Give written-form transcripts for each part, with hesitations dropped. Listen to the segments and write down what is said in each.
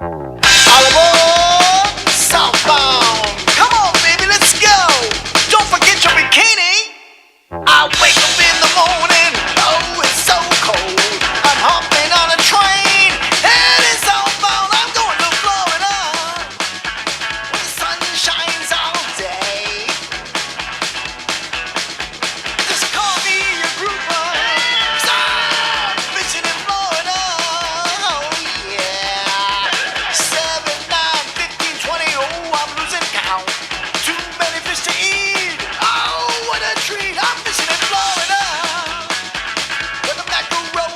All aboard, southbound. Come on, baby, let's go. Don't forget your bikini. I wake up in the morning, oh, it's so cold. I'm hopping on a train, heading southbound. I'm going to Florida, where the sun shines all day. Just call me a grouper, 'cause I'm fishing in Florida. Oh, yeah. 7, 9, 15, 20, oh, I'm losing count. Too many fish to eat. Oh, what a treat. I'm fishing in Florida, where the mackerel grow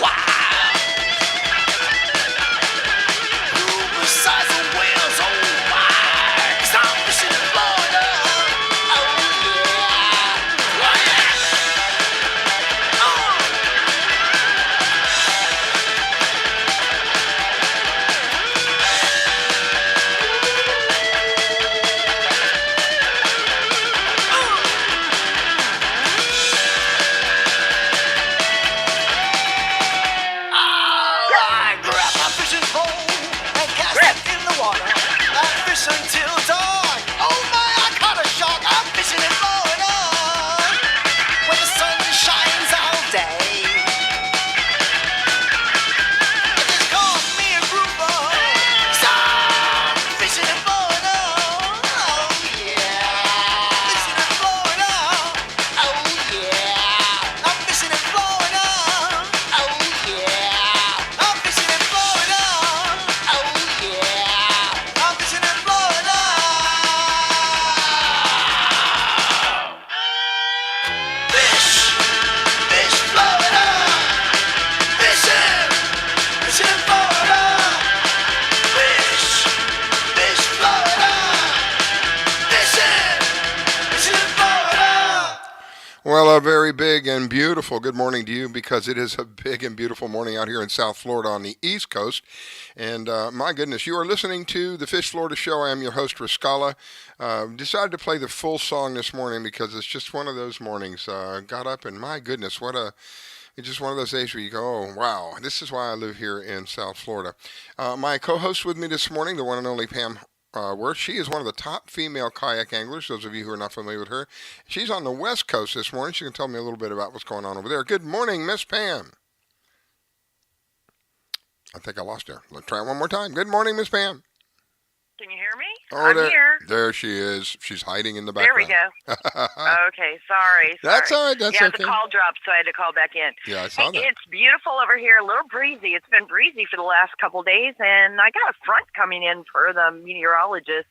wild. Grouper size of whales, oh, my. 'Cause I'm fishing in Florida. Oh, yeah. Oh, yeah. I grab my fishing pole and cast it in the water. I fish until dark. Oh my, I caught a shark. I'm fishing in Florida, where the sun shines all day. Just call me a grouper, 'cause I'm fishing in Florida. Oh yeah, fishing in Florida. Oh yeah, I'm fishing in Florida. Oh yeah, I'm fishing in Florida. Oh yeah, I'm fishing in Florida. Fish, fish, Florida. Fishing, fishing in Florida. Fish, fish, Florida. Fishing, fishing in Florida. Well, a very big and beautiful good morning to you, because it is a big and beautiful morning out here in South Florida on the East Coast. And my goodness, you are listening to the Fish Florida Show. I am your host, Rascala. Decided to play the full song this morning because it's just one of those mornings. Got up and my goodness, it's just one of those days where you go, oh, wow, this is why I live here in South Florida. My co-host with me this morning, the one and only Pam Worth. She is one of the top female kayak anglers, those of you who are not familiar with her. She's on the West Coast this morning. She can tell me a little bit about what's going on over there. Good morning, Miss Pam. I think I lost her. Let's try it one more time. Good morning, Miss Pam. Can you hear me? Oh, I'm there, here. there she is. She's hiding in the There we background. go. Okay, sorry. That's all right. That's yeah, okay. the call dropped, so I had to call back in. Yeah, I saw that. It's beautiful over here, a little breezy. It's been breezy for the last couple days, and I got a front coming in for the meteorologist.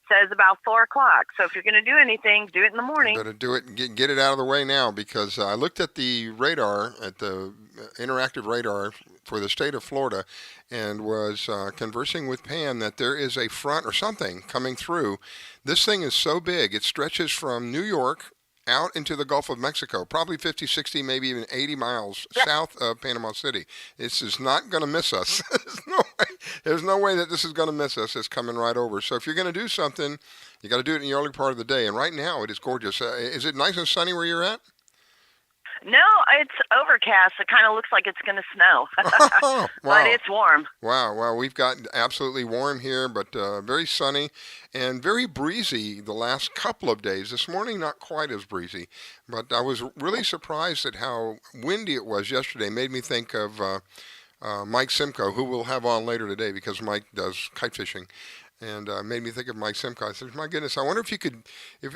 Says about 4 o'clock. So if you're going to do anything, do it in the morning. Better do it and get it out of the way now, because I looked at the radar, at the interactive radar for the state of Florida, and was conversing with Pam that there is a front or something coming through. This thing is so big, it stretches from New York out into the Gulf of Mexico, probably 50, 60, maybe even 80 miles south of Panama City. This is not going to miss us. There's no way that this is going to miss us. It's coming right over. So if you're going to do something, you got to do it in the early part of the day. And right now it is gorgeous. Is it nice and sunny where you're at? No, it's overcast. It kind of looks like it's going to snow. Oh, wow. But it's warm. Wow. Well, we've got absolutely warm here, but very sunny and very breezy the last couple of days. This morning, not quite as breezy, but I was really surprised at how windy it was yesterday. Made me think of Mike Simko, who we'll have on later today, because Mike does kite fishing. And made me think of Mike Simko. I said, "My goodness, I wonder if you could, if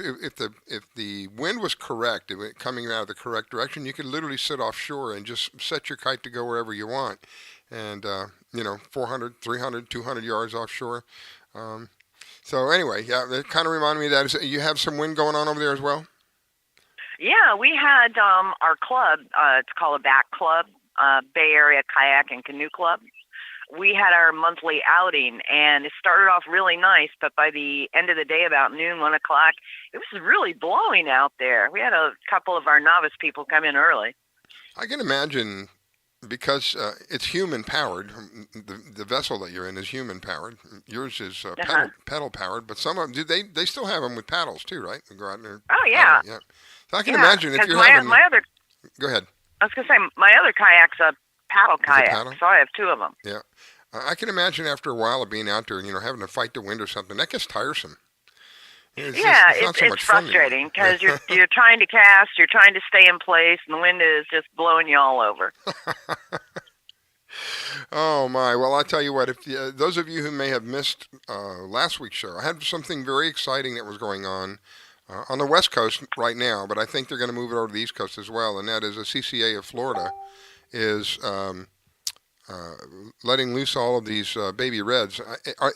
the wind was correct, if it coming out of the correct direction, you could literally sit offshore and just set your kite to go wherever you want, and 400, 300, 200 yards offshore." So anyway, yeah, it kind of reminded me of that. You have some wind going on over there as well? Yeah, we had our club. It's called a BAC Club, Bay Area Kayak and Canoe Club. We had our monthly outing, and it started off really nice, but by the end of the day, about noon, 1 o'clock, it was really blowing out there. We had a couple of our novice people come in early. I can imagine, because it's human powered. The vessel that you're in is human powered. Yours is pedal powered, but some of them they still have them with paddles too, right? They go out there. Oh yeah. Yeah. So I can imagine if you're having. Go ahead. I was gonna say my other kayak's a paddle kayak, so I have 2 of them. Yeah. I can imagine after a while of being out there, having to fight the wind or something, that gets tiresome. Yeah, It's not so it's much fun anymore. frustrating because you're trying to cast, you're trying to stay in place, and the wind is just blowing you all over. Oh my! Well, I tell you what. If those of you who may have missed last week's show, I had something very exciting that was going on the West Coast right now, but I think they're going to move it over to the East Coast as well, and that is a CCA of Florida is uh, letting loose all of these baby reds.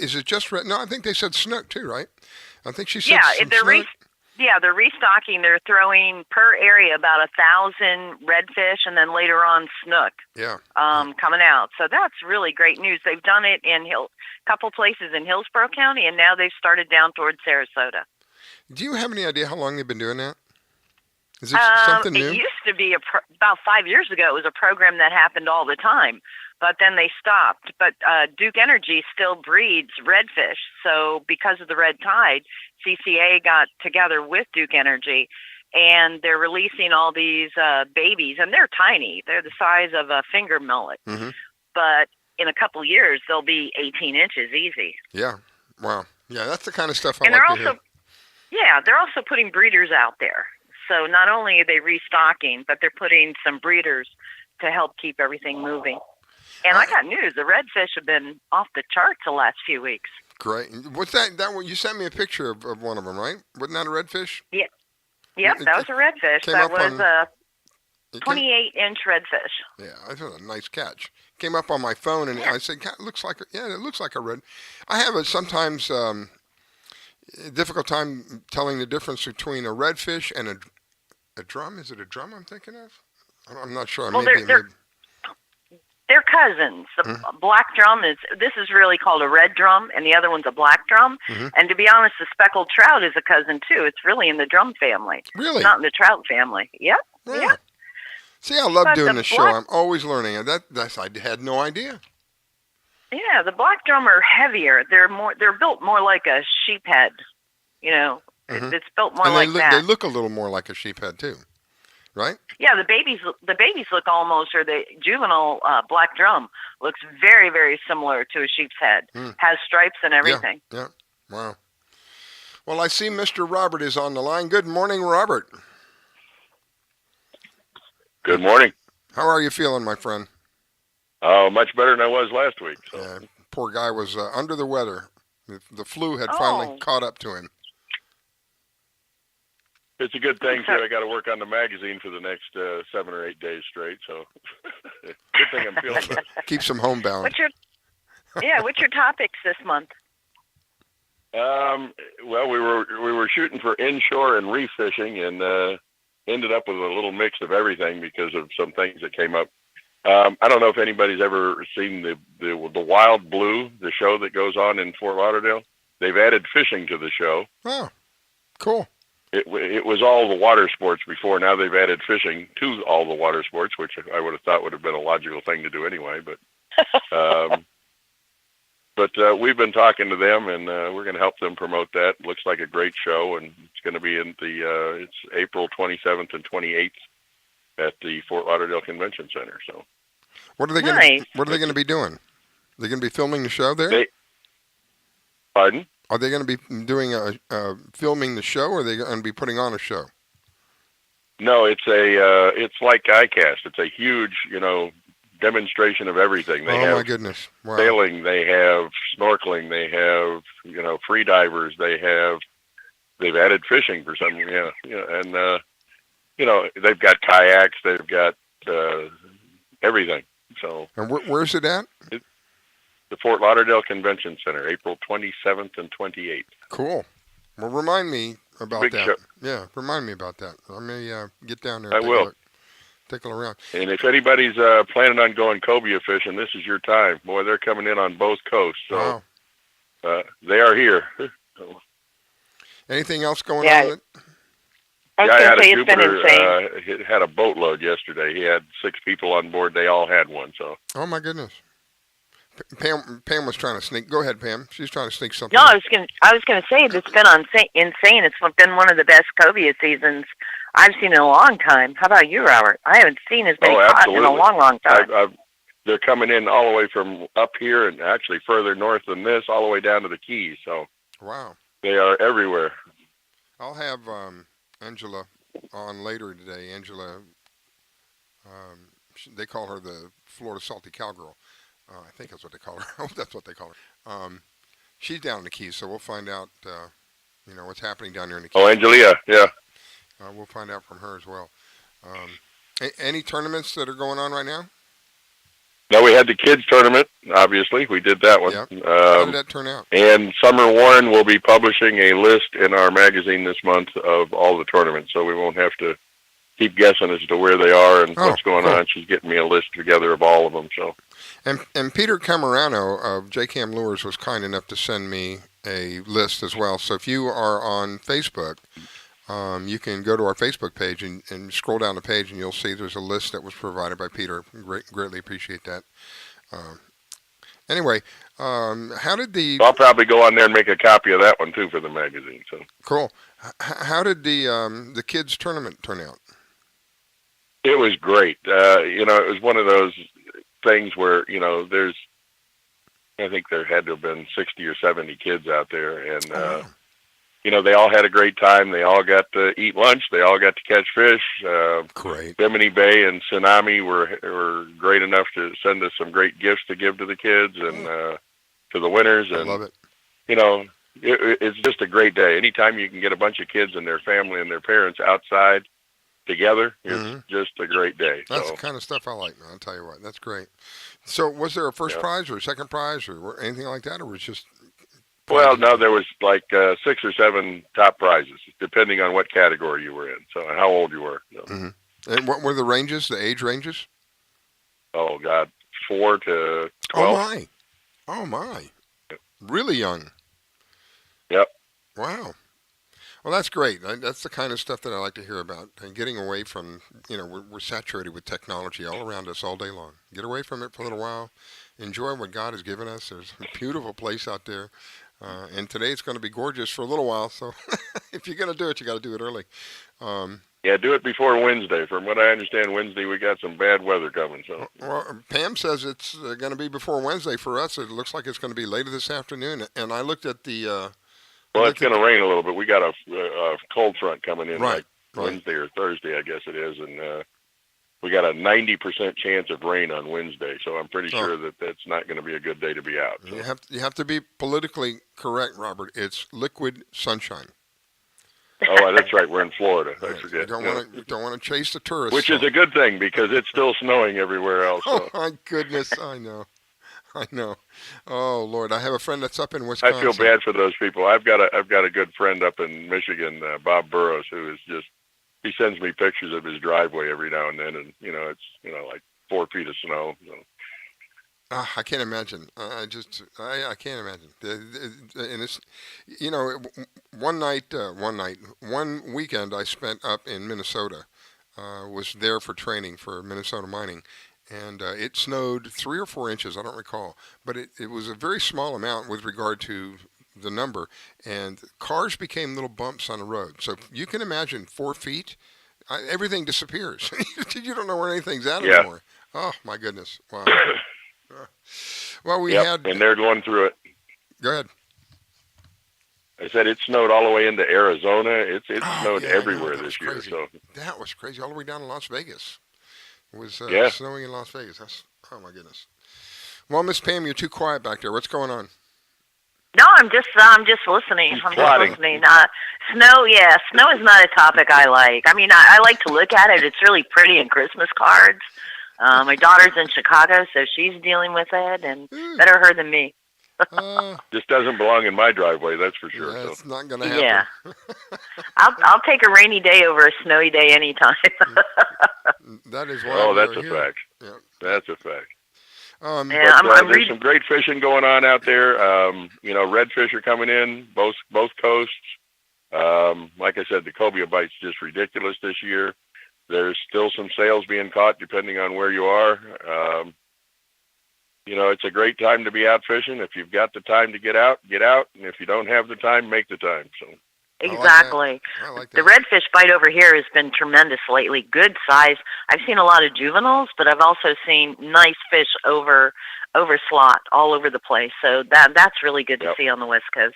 Is it just red? No, I think they said snook too, right? I think she said some snook. They're restocking. They're throwing per area about 1,000 redfish, and then later on snook. Yeah. Coming out. So that's really great news. They've done it in a couple places in Hillsborough County, and now they've started down towards Sarasota. Do you have any idea how long they've been doing that? Is this something new? It used to be about 5 years ago. It was a program that happened all the time, but then they stopped. But Duke Energy still breeds redfish. So because of the red tide, CCA got together with Duke Energy, and they're releasing all these babies, and they're tiny. They're the size of a finger mullet. Mm-hmm. But in a couple years, they'll be 18 inches easy. Yeah. Wow. Yeah, that's the kind of stuff I and like they're to also, hear. Yeah, they're also putting breeders out there. So not only are they restocking, but they're putting some breeders to help keep everything moving. And I got news. The redfish have been off the charts the last few weeks. Great. What's that? You sent me a picture of one of them, right? Wasn't that a redfish? Yeah. Yep, that was a redfish. That was a 28-inch redfish. Yeah, I thought a nice catch. Came up on my phone, and I said, it looks like a red. I have a sometimes difficult time telling the difference between a redfish and a drum. Is it a drum I'm thinking of? I'm not sure. Well, they're cousins. The black drum this is really called a red drum, and the other one's a black drum. Mm-hmm. And to be honest, the speckled trout is a cousin too. It's really in the drum family. Really? Not in the trout family. Yep. Yeah. Yep. See, I love doing the show. I'm always learning. I had no idea. Yeah, the black drum are heavier. They're built more like a sheep head. Mm-hmm. It's built more like that. They look a little more like a sheep head too. Right? Yeah, the babies look almost, or the juvenile black drum looks very, very similar to a sheep's head. Has stripes and everything. Yeah. Wow. Well, I see Mr. Robert is on the line. Good morning, Robert. Good morning. How are you feeling, my friend? Oh, much better than I was last week. So. Yeah, poor guy was under the weather. The flu had finally caught up to him. It's a good thing, too. I got to work on the magazine for the next 7 or 8 days straight, so good thing I'm feeling better. Keeps him homebound. What's your topics this month? Well, we were shooting for inshore and reef fishing, and ended up with a little mix of everything because of some things that came up. I don't know if anybody's ever seen the Wild Blue, the show that goes on in Fort Lauderdale. They've added fishing to the show. Oh, cool. It was all the water sports before. Now they've added fishing to all the water sports, which I would have thought would have been a logical thing to do anyway. But we've been talking to them, and we're going to help them promote that. Looks like a great show, and it's going to be in it's April 27th and 28th at the Fort Lauderdale Convention Center. So, what are they going to be doing? They're going to be filming the show there. Pardon? Are they going to be doing filming the show, or are they going to be putting on a show? No, it's like ICAST. It's a huge, demonstration of everything. They have my goodness! Wow. Sailing, they have snorkeling, they have free divers, they've added fishing for some, and they've got kayaks, they've got everything. So. And where's it at? The Fort Lauderdale Convention Center, April 27th and 28th. Cool. Well, remind me about Big that. Show. Yeah, remind me about that. I may get down there. I will. Take a look around. And if anybody's planning on going cobia fishing, this is your time. Boy, they're coming in on both coasts. So they are here. Anything else going on with it? I was going to say it's been insane. He had a boatload yesterday. He had 6 people on board. They all had one. So. Oh my goodness. Pam was trying to sneak. Go ahead, Pam. She's trying to sneak something. No, I was going to say it's been insane. It's been one of the best cobia seasons I've seen in a long time. How about you, Robert? I haven't seen as many caught in a long, long time. they're coming in all the way from up here and actually further north than this, all the way down to the Keys. So Wow. they are everywhere. I'll have Angela on later today. Angela, they call her the Florida Salty Cowgirl. I think that's what they call her. I hope that's what they call her. She's down in the Keys, so we'll find out, what's happening down there in the Keys. Oh, Angelia, yeah. We'll find out from her as well. Any tournaments that are going on right now? No, we had the kids tournament. Obviously, we did that one. Yep. How did that turn out? And Summer Warren will be publishing a list in our magazine this month of all the tournaments, so we won't have to keep guessing as to where they are and what's going on. She's getting me a list together of all of them. So. And Peter Cammarano of JCamm Lures was kind enough to send me a list as well. So if you are on Facebook, you can go to our Facebook page and scroll down the page, and you'll see there's a list that was provided by Peter. Greatly appreciate that. Anyway, how did the... I'll probably go on there and make a copy of that one, too, for the magazine. So cool. How did the kids' tournament turn out? It was great. It was one of those things where, I think there had to have been 60 or 70 kids out there, and... they all had a great time. They all got to eat lunch. They all got to catch fish. Great. Bimini Bay and Tsunami were great enough to send us some great gifts to give to the kids and to the winners. I and love it. It's just a great day. Anytime you can get a bunch of kids and their family and their parents outside together, it's just a great day. That's the kind of stuff I like, man. I'll tell you what. That's great. So was there a first prize or a second prize or anything like that, or was it just... Well, no, there was like 6 or 7 top prizes, depending on what category you were in, so how old you were. So. And what were the ranges, the age ranges? Oh, God, 4 to 12. Oh, my. Really young. Yep. Wow. Well, that's great. That's the kind of stuff that I like to hear about. And getting away from, we're saturated with technology all around us all day long. Get away from it for a little while. Enjoy what God has given us. There's a beautiful place out there. And today it's going to be gorgeous for a little while. So if you're going to do it, you got to do it early. Yeah, do it before Wednesday. From what I understand, Wednesday we got some bad weather coming. So. Well, Pam says it's going to be before Wednesday. For us, it looks like it's going to be later this afternoon. And I looked at the... well, it's going to rain a little bit. We got a cold front coming in right. Wednesday or Thursday, I guess it is. And we got a 90% chance of rain on Wednesday, so I'm pretty sure that that's not going to be a good day to be out. So. You have to be politically correct, Robert. It's liquid sunshine. Oh, that's right. We're in Florida. I forget. You don't want to chase the tourists. Which is a good thing because it's still snowing everywhere else. Oh my goodness! I know. Oh Lord, I have a friend that's up in Wisconsin. I feel bad for those people. I've got a good friend up in Michigan, Bob Burrows, who is just. He sends me pictures of his driveway every now and then, and it's like 4 feet of snow. So. I can't imagine. I can't imagine. And it's one weekend I spent up in Minnesota. Was there for training for Minnesota mining, and it snowed 3 or 4 inches. I don't recall, but it was a very small amount with regard to the number, and cars became little bumps on the road. So you can imagine 4 feet, everything disappears. You don't know where anything's at anymore. Oh my goodness! Wow. Well, we had, and they're going through it. Go ahead. I said it snowed all the way into Arizona. It snowed everywhere this year. Crazy. So that was crazy, all the way down to Las Vegas. It was snowing in Las Vegas. Oh my goodness. Well, Miss Pam, you're too quiet back there. What's going on? No, I'm just listening. I'm just listening. Snow is not a topic I like. I mean, I like to look at it. It's really pretty in Christmas cards. My daughter's in Chicago, so she's dealing with it, and better her than me. This doesn't belong in my driveway, that's for sure. Yeah, it's not going to happen. Yeah. I'll take a rainy day over a snowy day anytime. That is why. Oh, that's a fact. Yeah. That's a fact. There's some great fishing going on out there. Redfish are coming in, both coasts. Like I said, the cobia bite's just ridiculous this year. There's still some sales being caught depending on where you are. It's a great time to be out fishing. If you've got the time to get out. And if you don't have the time, make the time. So Exactly. I like The that. redfish bite over here has been tremendous lately. Good size. I've seen a lot of juveniles, but I've also seen nice fish over slot all over the place. So that's really good to see on the West Coast.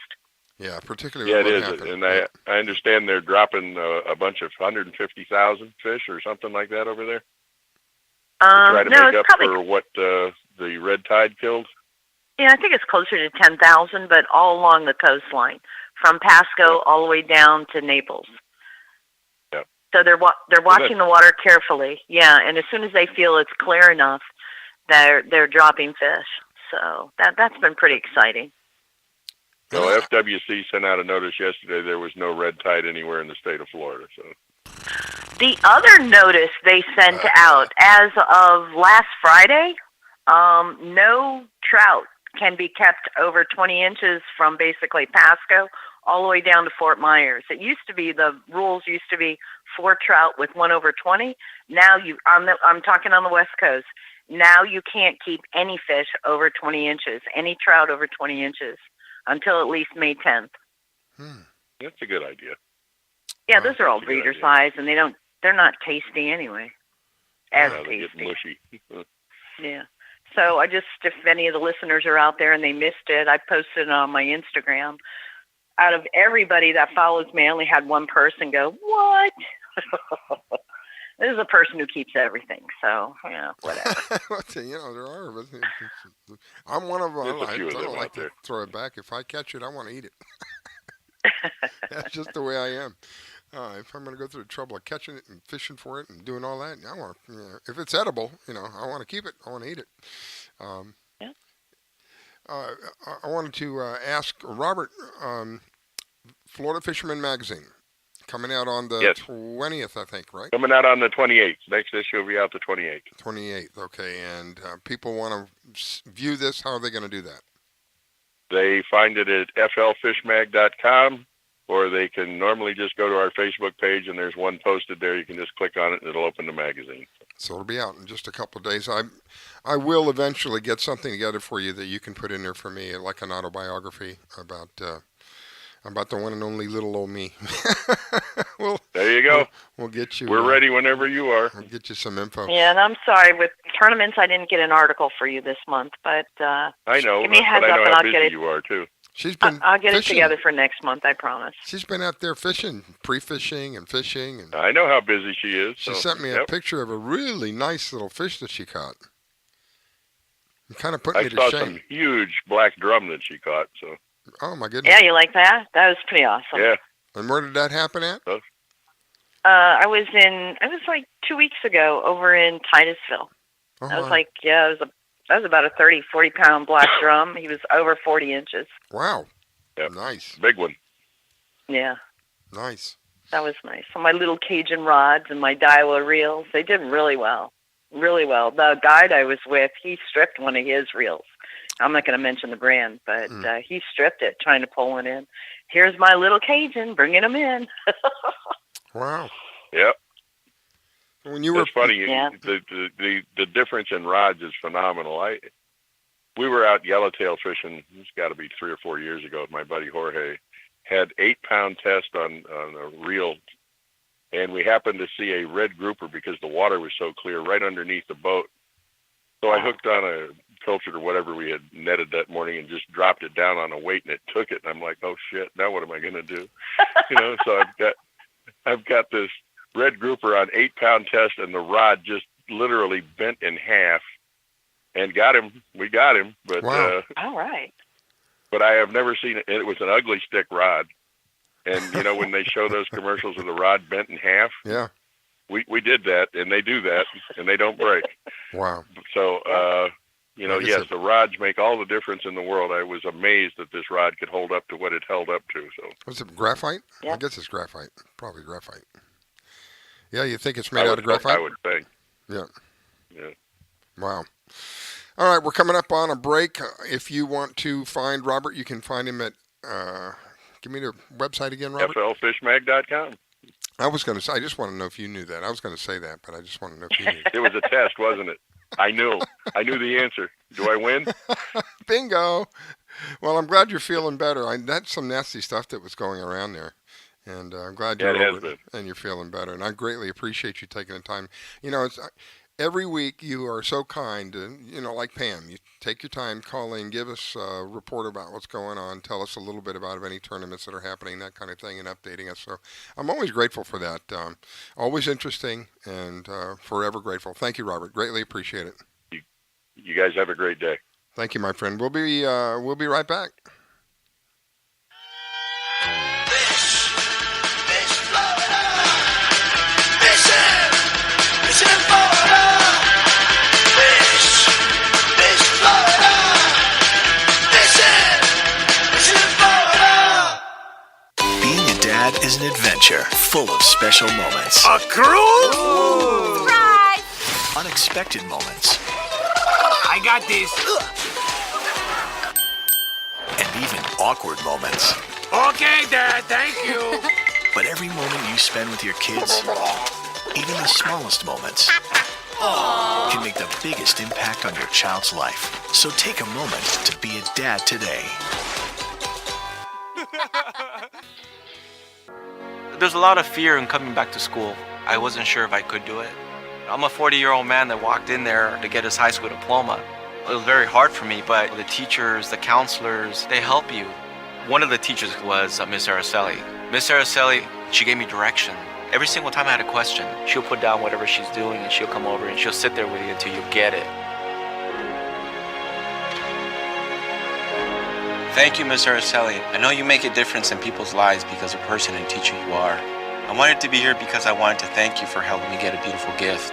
Yeah, particularly Yeah, with it what is. happened. And I understand they're dropping a bunch of 150,000 fish or something like that over there to try to No, make it's up probably, for what the red tide killed. yeah, I think it's closer to 10,000, but all along the coastline, from Pasco all the way down to Naples. Yeah. So they're watching the water carefully. Yeah, and as soon as they feel it's clear enough, they're dropping fish. So that's been pretty exciting. Well, FWC sent out a notice yesterday there was no red tide anywhere in the state of Florida. So The other notice they sent out as of last Friday, no trout can be kept over 20 inches from basically Pasco all the way down to Fort Myers. It used to be, the rules used to be 4 trout with 1 over 20. Now I'm talking on the West Coast. Now you can't keep any fish over 20 inches, any trout over 20 inches until at least May 10th. that's a good idea. Yeah, those are all breeder size, and they're not tasty anyway. As They get tasty. mushy. Yeah. So if any of the listeners are out there and they missed it, I posted it on my Instagram. Out of everybody that follows me, I only had one person go, "What?" This is a person who keeps everything, so whatever. There are. I'm one of them. There's a few I of them don't like out there. to throw it back. If I catch it, I want to eat it. That's just the way I am. If I'm going to go through the trouble of catching it and fishing for it and doing all that, I want to. If it's edible, I want to keep it. I want to eat it. I wanted to ask Robert, Florida Fisherman Magazine, coming out on the 20th, I think, right? Coming out on the 28th. Next issue will be out the 28th. 28th, okay. And people want to view this. How are they going to do that? They find it at flfishmag.com, or they can normally just go to our Facebook page, and there's one posted there. You can just click on it, and it'll open the magazine. So it'll be out in just a couple of days. I will eventually get something together for you that you can put in there for me, like an autobiography about the one and only little old me. There you go. We'll get you. We're ready whenever you are. We'll get you some info. Yeah, and I'm sorry, with tournaments, I didn't get an article for you this month, but I know, give me a heads but I up know and how I'll busy get it. you are too. I'll get fishing. it together for next month, I promise. She's been out there fishing, pre-fishing and fishing. And I know how busy she is. She sent me a picture of a really nice little fish that she caught. It kind of put me to shame. I saw some huge black drum that she caught. So. Oh my goodness. Yeah, you like that? That was pretty awesome. Yeah. And where did that happen at? I was like 2 weeks ago over in Titusville. Oh, I was like, that was about a 30, 40-pound black drum. He was over 40 inches. Wow. Yep. Nice. Big one. Yeah. Nice. That was nice. So my little Cajun rods and my Daiwa reels, they did really well. Really well. The guide I was with, he stripped one of his reels. I'm not going to mention the brand, but he stripped it trying to pull one in. Here's my little Cajun, bringing them in. Wow. Yep. When you were it's funny. Yeah. The difference in rods is phenomenal. We were out yellowtail fishing. It's got to be 3 or 4 years ago with my buddy Jorge. Had 8-pound test on a reel, and we happened to see a red grouper because the water was so clear right underneath the boat. So I hooked on a pilchard or whatever we had netted that morning and just dropped it down on a weight, and it took it. And I'm like, oh shit! Now what am I going to do? So I've got this red grouper on 8-pound test, and the rod just literally bent in half, and got him. We got him, but wow. All right. But I have never seen it. It was an ugly stick rod, and when they show those commercials of the rod bent in half, yeah, we did that, and they do that, and they don't break. Wow. So yes, the rods make all the difference in the world. I was amazed that this rod could hold up to what it held up to. So was it graphite? Yeah. I guess it's graphite. Probably graphite. Yeah, you think it's made out of graphite? I would think. Yeah. Yeah. Wow. All right, we're coming up on a break. If you want to find Robert, you can find him at, give me the website again, Robert. flfishmag.com. I was going to say, I just want to know if you knew that. I was going to say that, but I just want to know if you knew. It was a test, wasn't it? I knew the answer. Do I win? Bingo. Well, I'm glad you're feeling better. That's some nasty stuff that was going around there. And I'm glad Yeah, you're it has over been. and you're feeling better. And I greatly appreciate you taking the time. You know, it's every week you are so kind. You know, like Pam, you take your time, call in, give us a report about what's going on, tell us a little bit about any tournaments that are happening, that kind of thing, and updating us. So I'm always grateful for that. Always interesting and forever grateful. Thank you, Robert. Greatly appreciate it. You guys have a great day. Thank you, my friend. We'll be right back. Fish Florida. Fishing Florida. Fish Florida. Fishing Florida. Being a dad is an adventure full of special moments. A cruise? Surprise! Unexpected moments. I got this. And even awkward moments. Okay, Dad, thank you. But every moment you spend with your kids, even the smallest moments, can make the biggest impact on your child's life. So take a moment to be a dad today. There's a lot of fear in coming back to school. I wasn't sure if I could do it. I'm a 40-year-old man that walked in there to get his high school diploma. It was very hard for me, but the teachers, the counselors, they help you. One of the teachers was Miss Araceli. Miss Araceli, she gave me direction. Every single time I had a question, she'll put down whatever she's doing and she'll come over and she'll sit there with you until you get it. Thank you, Miss Araceli. I know you make a difference in people's lives because of the person and teacher you are. I wanted to be here because I wanted to thank you for helping me get a beautiful gift.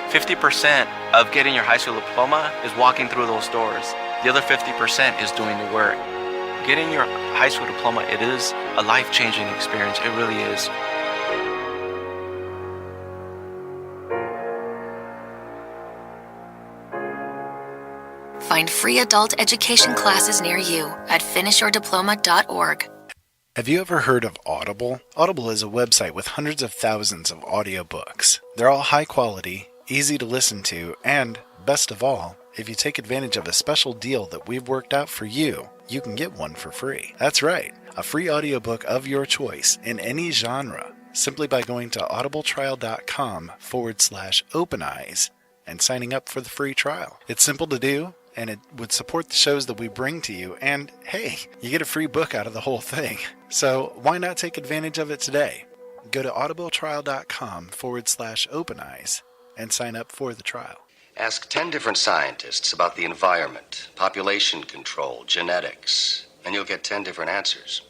50% of getting your high school diploma is walking through those doors. The other 50% is doing the work. Getting your high school diploma, it is a life-changing experience. It really is. Find free adult education classes near you at finishyourdiploma.org. Have you ever heard of Audible? Audible is a website with hundreds of thousands of audiobooks. They're all high quality, easy to listen to, and, best of all, if you take advantage of a special deal that we've worked out for you, you can get one for free. That's right, a free audiobook of your choice in any genre, simply by going to audibletrial.com/openeyes and signing up for the free trial. It's simple to do, and it would support the shows that we bring to you, and hey, you get a free book out of the whole thing. So why not take advantage of it today? Go to audibletrial.com/openeyes and sign up for the trial. Ask 10 different scientists about the environment, population control, genetics, and you'll get 10 different answers.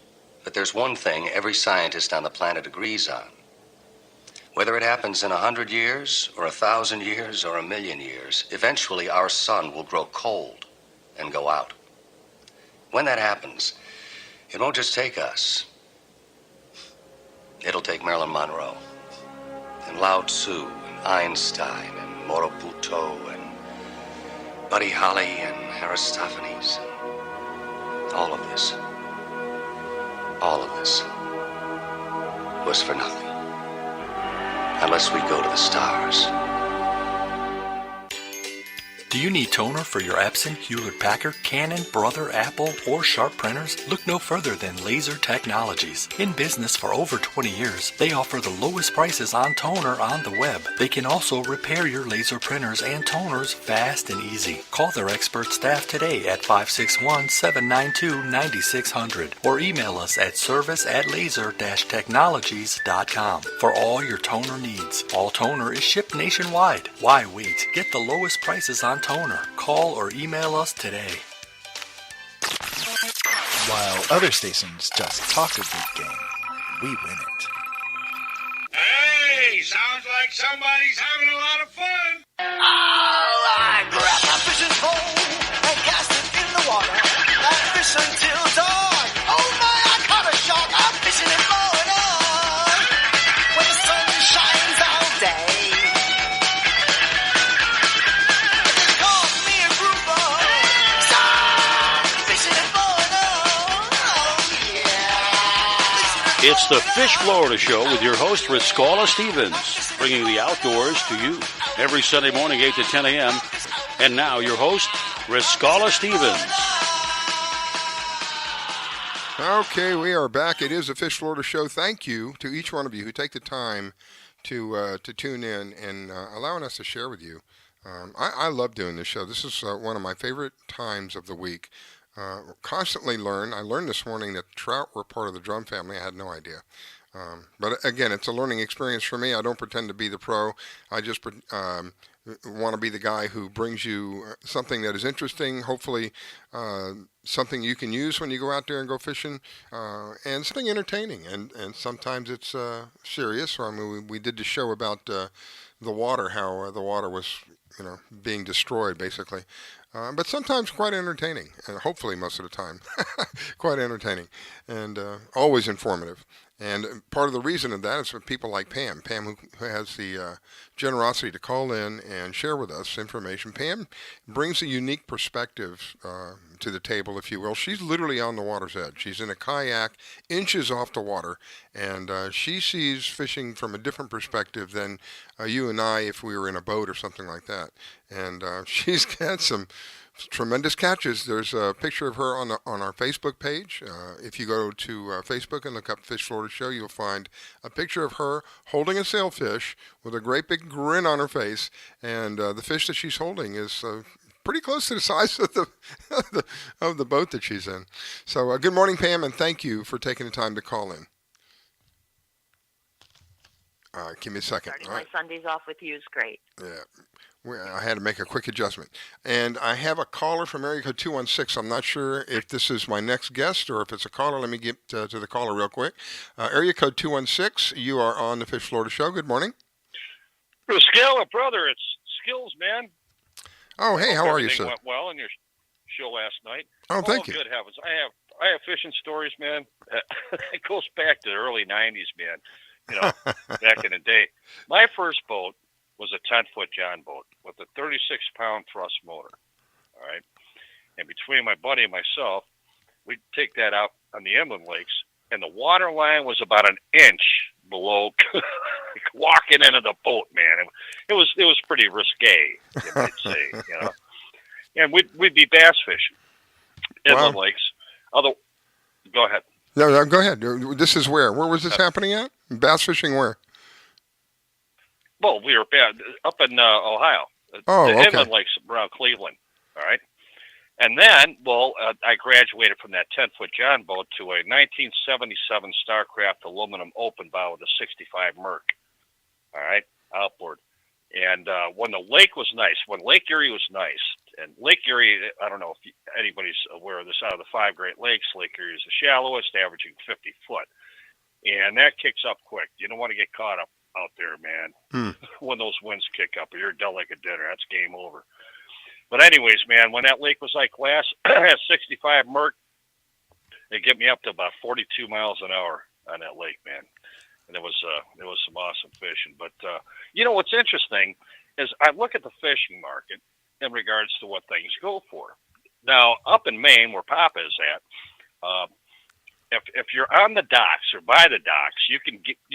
But there's one thing every scientist on the planet agrees on. Whether it happens in 100 years, or 1,000 years, or 1,000,000 years, eventually our sun will grow cold and go out. When that happens, it won't just take us. It'll take Marilyn Monroe, and Lao Tzu, and Einstein, and Morobuto, and Buddy Holly, and Aristophanes. All of this was for nothing. Unless we go to the stars. Do you need toner for your Epson, Hewlett-Packard, Canon, Brother, Apple, or Sharp printers? Look no further than Laser Technologies. In business for over 20 years, they offer the lowest prices on toner on the web. They can also repair your laser printers and toners fast and easy. Call their expert staff today at 561-792-9600 or email us at service@laser-technologies.com for all your toner needs. All toner is shipped nationwide. Why wait? Get the lowest prices on toner. Call or email us today. While other stations just talk a good game, we win it. Hey, sounds like somebody's having a lot of fun. Oh, I grab my fishing pole and cast it in the water. I fish until dawn. Oh my, I caught a shark. I'm fishing in Florida when the sun shines all day. It's the Fish Florida Show with your host, Riscala Stevens, bringing the outdoors to you every Sunday morning, 8 to 10 a.m. And now, your host, Riscala Stevens. Okay, we are back. It is a Fish Florida show. Thank you to each one of you who take the time to tune in and allowing us to share with you. I love doing this show. This is one of my favorite times of the week. Constantly learn. I learned this morning that trout were part of the drum family. I had no idea. But again, it's a learning experience for me. I don't pretend to be the pro. I just want to be the guy who brings you something that is interesting, hopefully something you can use when you go out there and go fishing, and something entertaining. And sometimes it's serious. I mean, we did the show about the water, how the water was, being destroyed, basically. But sometimes quite entertaining, and hopefully most of the time, quite entertaining, and always informative. And part of the reason of that is for people like Pam. Pam, who has the generosity to call in and share with us information. Pam brings a unique perspective to the table, if you will. She's literally on the water's edge. She's in a kayak, inches off the water, and she sees fishing from a different perspective than you and I if we were in a boat or something like that. And she's got some tremendous catches. There's a picture of her on our Facebook page. If you go to Facebook and look up Fish Florida Show, you'll find a picture of her holding a sailfish with a great big grin on her face, and the fish that she's holding is pretty close to the size of the boat that she's in. So good morning, Pam, and thank you for taking the time to call in. Give me a second. Starting my Sundays off with you is great. Yeah. I had to make a quick adjustment. And I have a caller from area code 216. I'm not sure if this is my next guest or if it's a caller. Let me get to the caller real quick. Area code 216, you are on the Fish Florida Show. Good morning. Skill, brother, it's Skills, man. Oh, hey, how are you, sir? Went well in your show last night. Oh, thank you. Good heavens. I have fishing stories, man. It goes back to the early 90s, man. Back in the day. My first boat was a 10-foot John boat with a 36-pound thrust motor, all right? And between my buddy and myself, we'd take that out on the inland lakes, and the water line was about an inch below walking into the boat, man. It was pretty risque, you might say, And we'd be bass fishing inland lakes. Go ahead. No, go ahead. This is where? Where was this happening at? Bass fishing where? Well, we were up in Ohio. Oh, the okay. inland lakes around Cleveland, all right? And then, I graduated from that 10-foot John boat to a 1977 Starcraft aluminum open bow with a 65 Merc, all right, outboard. And when the lake was nice, when Lake Erie was nice, and Lake Erie, I don't know if anybody's aware of this, out of the 5 Great Lakes, Lake Erie is the shallowest, averaging 50 foot. And that kicks up quick. You don't want to get caught up out there, man. When those winds kick up, or you're dead like a dinner. That's game over. But anyways, man, when that lake was like glass, at 65 Merc, it get me up to about 42 miles an hour on that lake, man. And it was some awesome fishing. But what's interesting is I look at the fishing market in regards to what things go for. Now, up in Maine, where Papa is at, if you're on the docks or by the docks, you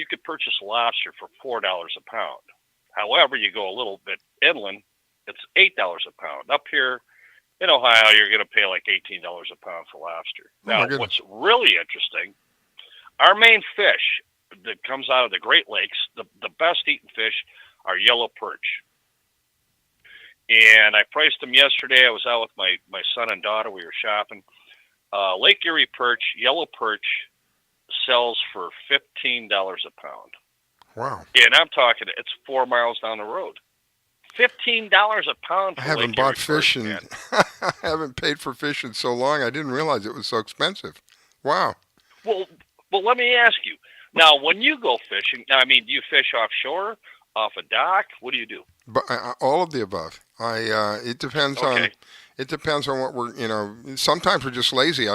could purchase lobster for $4 a pound. However, you go a little bit inland, it's $8 a pound. Up here in Ohio, you're going to pay like $18 a pound for lobster. Now, what's really interesting, our main fish that comes out of the Great Lakes, the best eating fish are yellow perch. And I priced them yesterday. I was out with my son and daughter. We were shopping. Lake Erie perch, yellow perch, sells for $15 a pound. Wow. And I'm talking, it's 4 miles down the road. $15 a pound for I haven't Lake bought Erie fish perch, and I haven't paid for fish in so long. I didn't realize it was so expensive. Wow. Well, let me ask you. Now, when you go fishing, do you fish offshore, off a dock? What do you do? But all of the above. It depends on. It depends on what we're. Sometimes we're just lazy.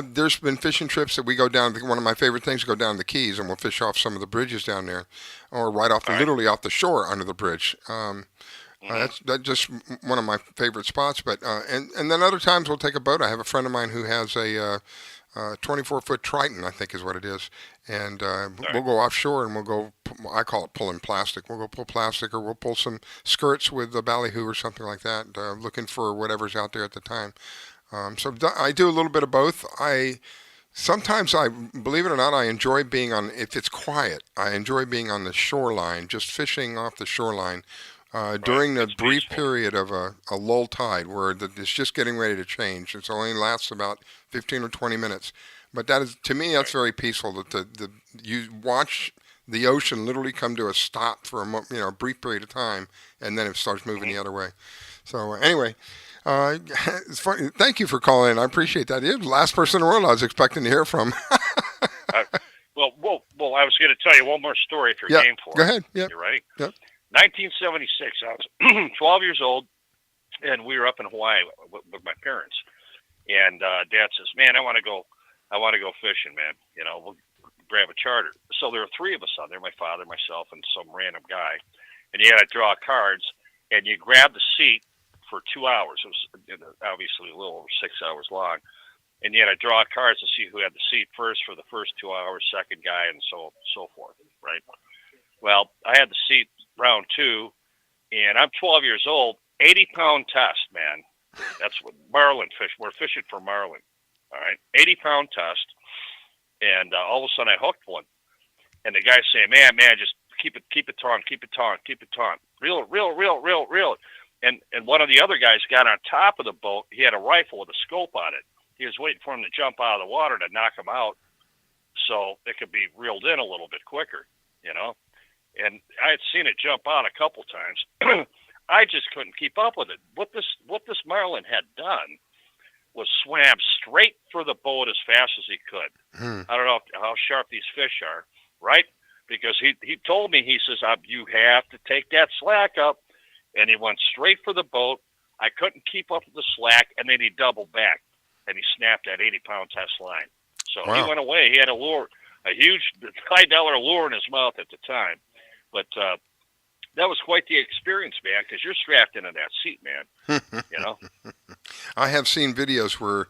There's been fishing trips that we go down. One of my favorite things to go down the Keys, and we'll fish off some of the bridges down there, or literally off the shore under the bridge. That's just one of my favorite spots. But and then other times we'll take a boat. I have a friend of mine who has a 24-foot Triton, I think is what it is. And we'll go offshore and we'll go, I call it pulling plastic. We'll go pull plastic, or we'll pull some skirts with a ballyhoo or something like that, looking for whatever's out there at the time. So I do a little bit of both. Sometimes believe it or not, I enjoy being on, if it's quiet, I enjoy being on the shoreline, just fishing off the shoreline during the It's brief peaceful. period of a lull tide where it's just getting ready to change. It only lasts about 15 or 20 minutes. But that is, to me, that's very peaceful. That you watch the ocean literally come to a stop for a brief period of time, and then it starts moving the other way. So anyway, it's funny. Thank you for calling in. I appreciate that. You're the last person in the world I was expecting to hear from. Well, I was going to tell you one more story if you're Yeah, game for go it. ahead. Yeah. You ready? Yep. 1976. I was 12 years old, and we were up in Hawaii with my parents. And Dad says, "Man, I want to go fishing, man. We'll grab a charter." So there were three of us on there: my father, myself, and some random guy. And you had to draw cards, and you grab the seat for 2 hours. It was obviously a little over 6 hours long. And you had to draw cards to see who had the seat first for the first 2 hours, second guy, and so forth, right? Well, I had the seat round two, and I'm 12 years old, 80-pound test, man. That's what marlin fish. We're fishing for marlin, all right? 80-pound test, and all of a sudden I hooked one, and the guy's saying, "Man, just keep it taut, keep it taut, reel it." And one of the other guys got on top of the boat. He had a rifle with a scope on it. He was waiting for him to jump out of the water to knock him out, so it could be reeled in a little bit quicker, And I had seen it jump out a couple times. I just couldn't keep up with it. What this marlin had done was swam straight for the boat as fast as he could. I don't know how sharp these fish are, right? Because he told me, he says, "You have to take that slack up," and he went straight for the boat. I couldn't keep up with the slack, and then he doubled back, and he snapped that 80-pound test line. So Wow. He went away. He had a huge $5 lure in his mouth at the time. But that was quite the experience, man, because you're strapped into that seat, man. I have seen videos where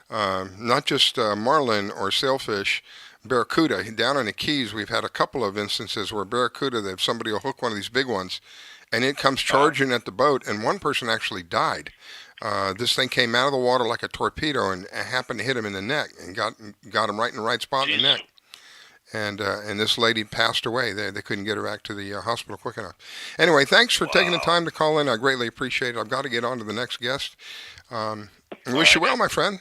not just marlin or sailfish, barracuda. Down in the Keys, we've had a couple of instances where barracuda, that somebody will hook one of these big ones, and it comes charging at the boat, and one person actually died. This thing came out of the water like a torpedo and happened to hit him in the neck and got him right in the right spot in the neck. And this lady passed away. They couldn't get her back to the hospital quick enough. Anyway, thanks for taking the time to call in. I greatly appreciate it. I've got to get on to the next guest. I wish you well, my friend.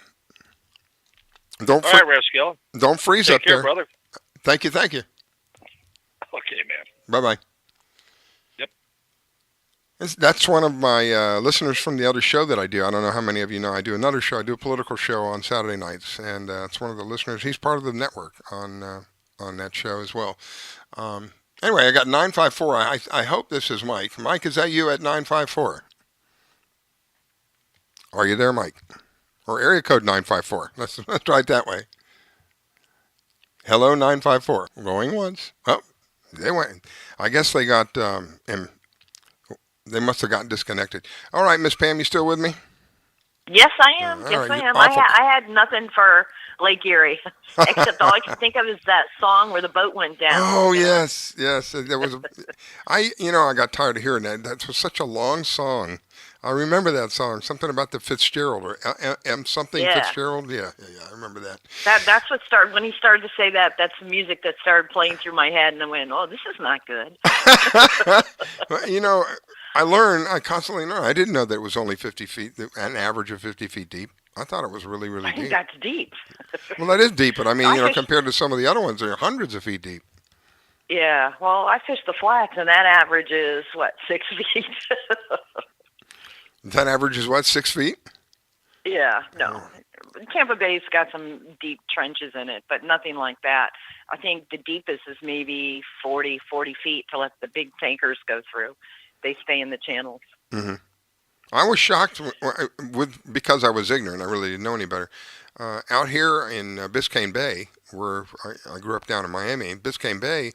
All right, Raskill. Don't freeze Take up care, there. brother. Thank you. Okay, man. Bye-bye. Yep. That's one of my listeners from the other show that I do. I don't know how many of you know. I do another show. I do a political show on Saturday nights, and it's one of the listeners. He's part of the network on that show as well. Anyway, I got 954. I hope this is Mike. Mike, is that you at 954? Are you there, Mike? Or area code 954. Let's try it that way. Hello, 954. Going once. Oh, they went. I guess they got. They must have gotten disconnected. All right, Miss Pam, you still with me? Yes, I am. All Yes, right, I am. awful. I had nothing for Lake Erie, except all I can think of is that song where the boat went down. Oh yes. There was. I got tired of hearing that. That was such a long song. I remember that song. Something about the Fitzgerald or something Yeah. Fitzgerald. Yeah. I remember that. That's what started when he started to say that. That's music that started playing through my head, and I went, "Oh, this is not good." Well, I constantly learn. I didn't know that it was only 50 feet, an average of 50 feet deep. I thought it was really, really I think deep. that's deep. Well, that is deep, but I mean, I fished- compared to some of the other ones, they're hundreds of feet deep. Yeah. Well, I fished the flats, and that average is 6 feet. That average is what, 6 feet? Yeah. No. Tampa Bay's got some deep trenches in it, but nothing like that. I think the deepest is maybe 40 feet to let the big tankers go through. They stay in the channels. Mm-hmm. I was shocked because I was ignorant. I really didn't know any better. Out here in Biscayne Bay, where I grew up down in Miami, Biscayne Bay,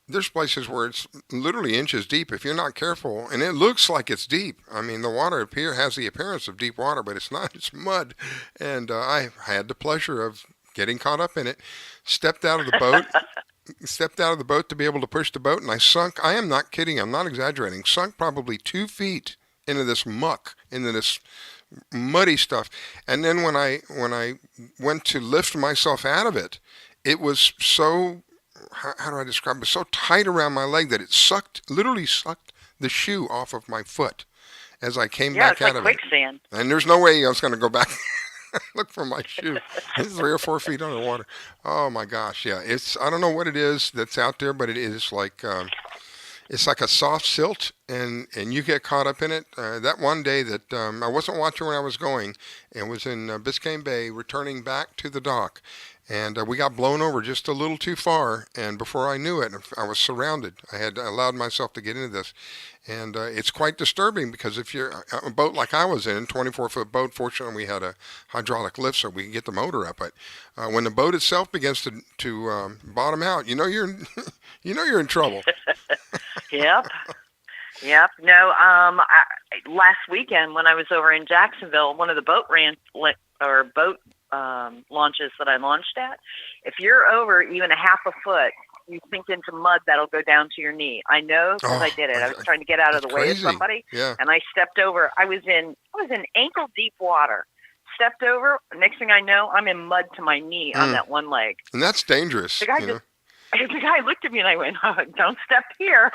there's places where it's literally inches deep if you're not careful, and it looks like it's deep. I mean, the water up here has the appearance of deep water, but it's not. It's mud. And I had the pleasure of getting caught up in it. Stepped out of the boat to be able to push the boat, and I sunk. I am not kidding. I'm not exaggerating. Sunk probably 2 feet into this muck, into this muddy stuff. And then when I went to lift myself out of it, it was so, how do I describe it? So tight around my leg that it literally sucked the shoe off of my foot as I came back it's out like of it. quicksand. And there's no way I was going to go back look for my shoe. It's 3 or 4 feet underwater. Oh my gosh, yeah. I don't know what it is that's out there, but it is like it's like a soft silt, and you get caught up in it. That one day that I wasn't watching where I was going, and was in Biscayne Bay, returning back to the dock, and we got blown over just a little too far, and before I knew it, I was surrounded. I had allowed myself to get into this, and it's quite disturbing because if you're a boat like I was in, 24-foot boat, fortunately we had a hydraulic lift so we could get the motor up, but when the boat itself begins to bottom out, you know you're in trouble. Yep. No, last weekend when I was over in Jacksonville, one of the boat launches that I launched at, if you're over even a half a foot, you sink into mud that'll go down to your knee. I know because I did it. I was trying to get out of the way of somebody, and I stepped over. I was in ankle deep water. Stepped over. Next thing I know, I'm in mud to my knee on that one leg. And that's dangerous. The guy looked at me and I went, oh, "Don't step here."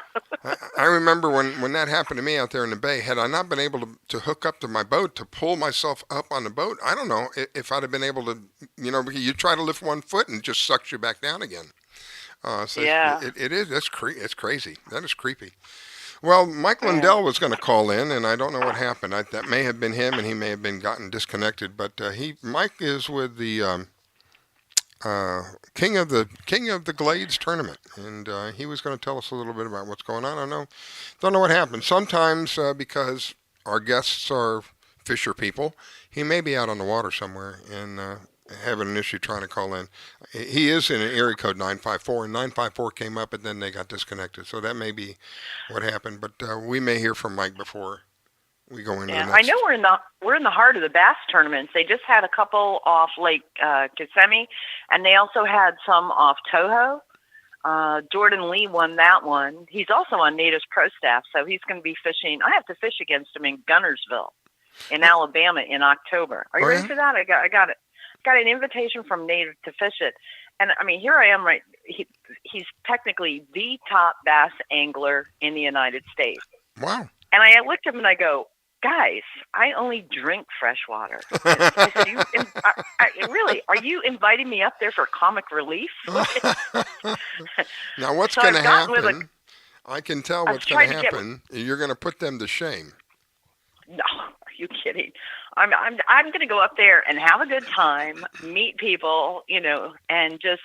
I remember when that happened to me out there in the bay. Had I not been able to hook up to my boat to pull myself up on the boat, I don't know if I'd have been able to. You try to lift one foot and it just sucks you back down again. Yeah, it is. It's crazy. That is creepy. Well, Mike Lindell was going to call in, and I don't know what happened. That may have been him, and he may have been gotten disconnected. But Mike is with the King of the Glades tournament, and he was going to tell us a little bit about what's going on. I don't know what happened. Sometimes because our guests are fisher people, he may be out on the water somewhere and having an issue trying to call in. He is in an area code 954, and 954 came up, and then they got disconnected. So that may be what happened. But we may hear from Mike before we go into the next. I know we're in the heart of the bass tournaments. They just had a couple off Lake Kissimmee, and they also had some off Toho. Jordan Lee won that one. He's also on Natives Pro staff, so he's going to be fishing. I have to fish against him in Gunnersville, in Alabama, in October. Are you ready for that? I got it. Got an invitation from Native to fish it, and I mean, here I am. Right, he's technically the top bass angler in the United States. Wow! And I looked at him and I go, guys, I only drink fresh water. I said, really, are you inviting me up there for comic relief? Now, what's going to happen? I can tell what's going to happen. You're going to put them to shame. No, are you kidding? I'm going to go up there and have a good time, meet people, and just,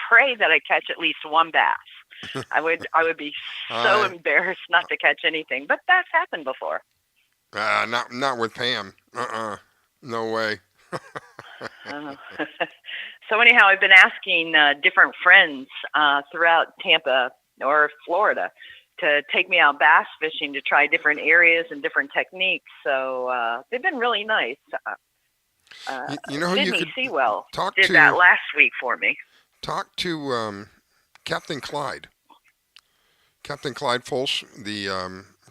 pray that I catch at least one bass. I would be so embarrassed not to catch anything, but that's happened before. Not with Pam. No way. So anyhow, I've been asking different friends throughout Tampa or Florida to take me out bass fishing to try different areas and different techniques. So they've been really nice. Sydney Sewell did that last week for me. Talk to Captain Clyde. Captain Clyde Folse, the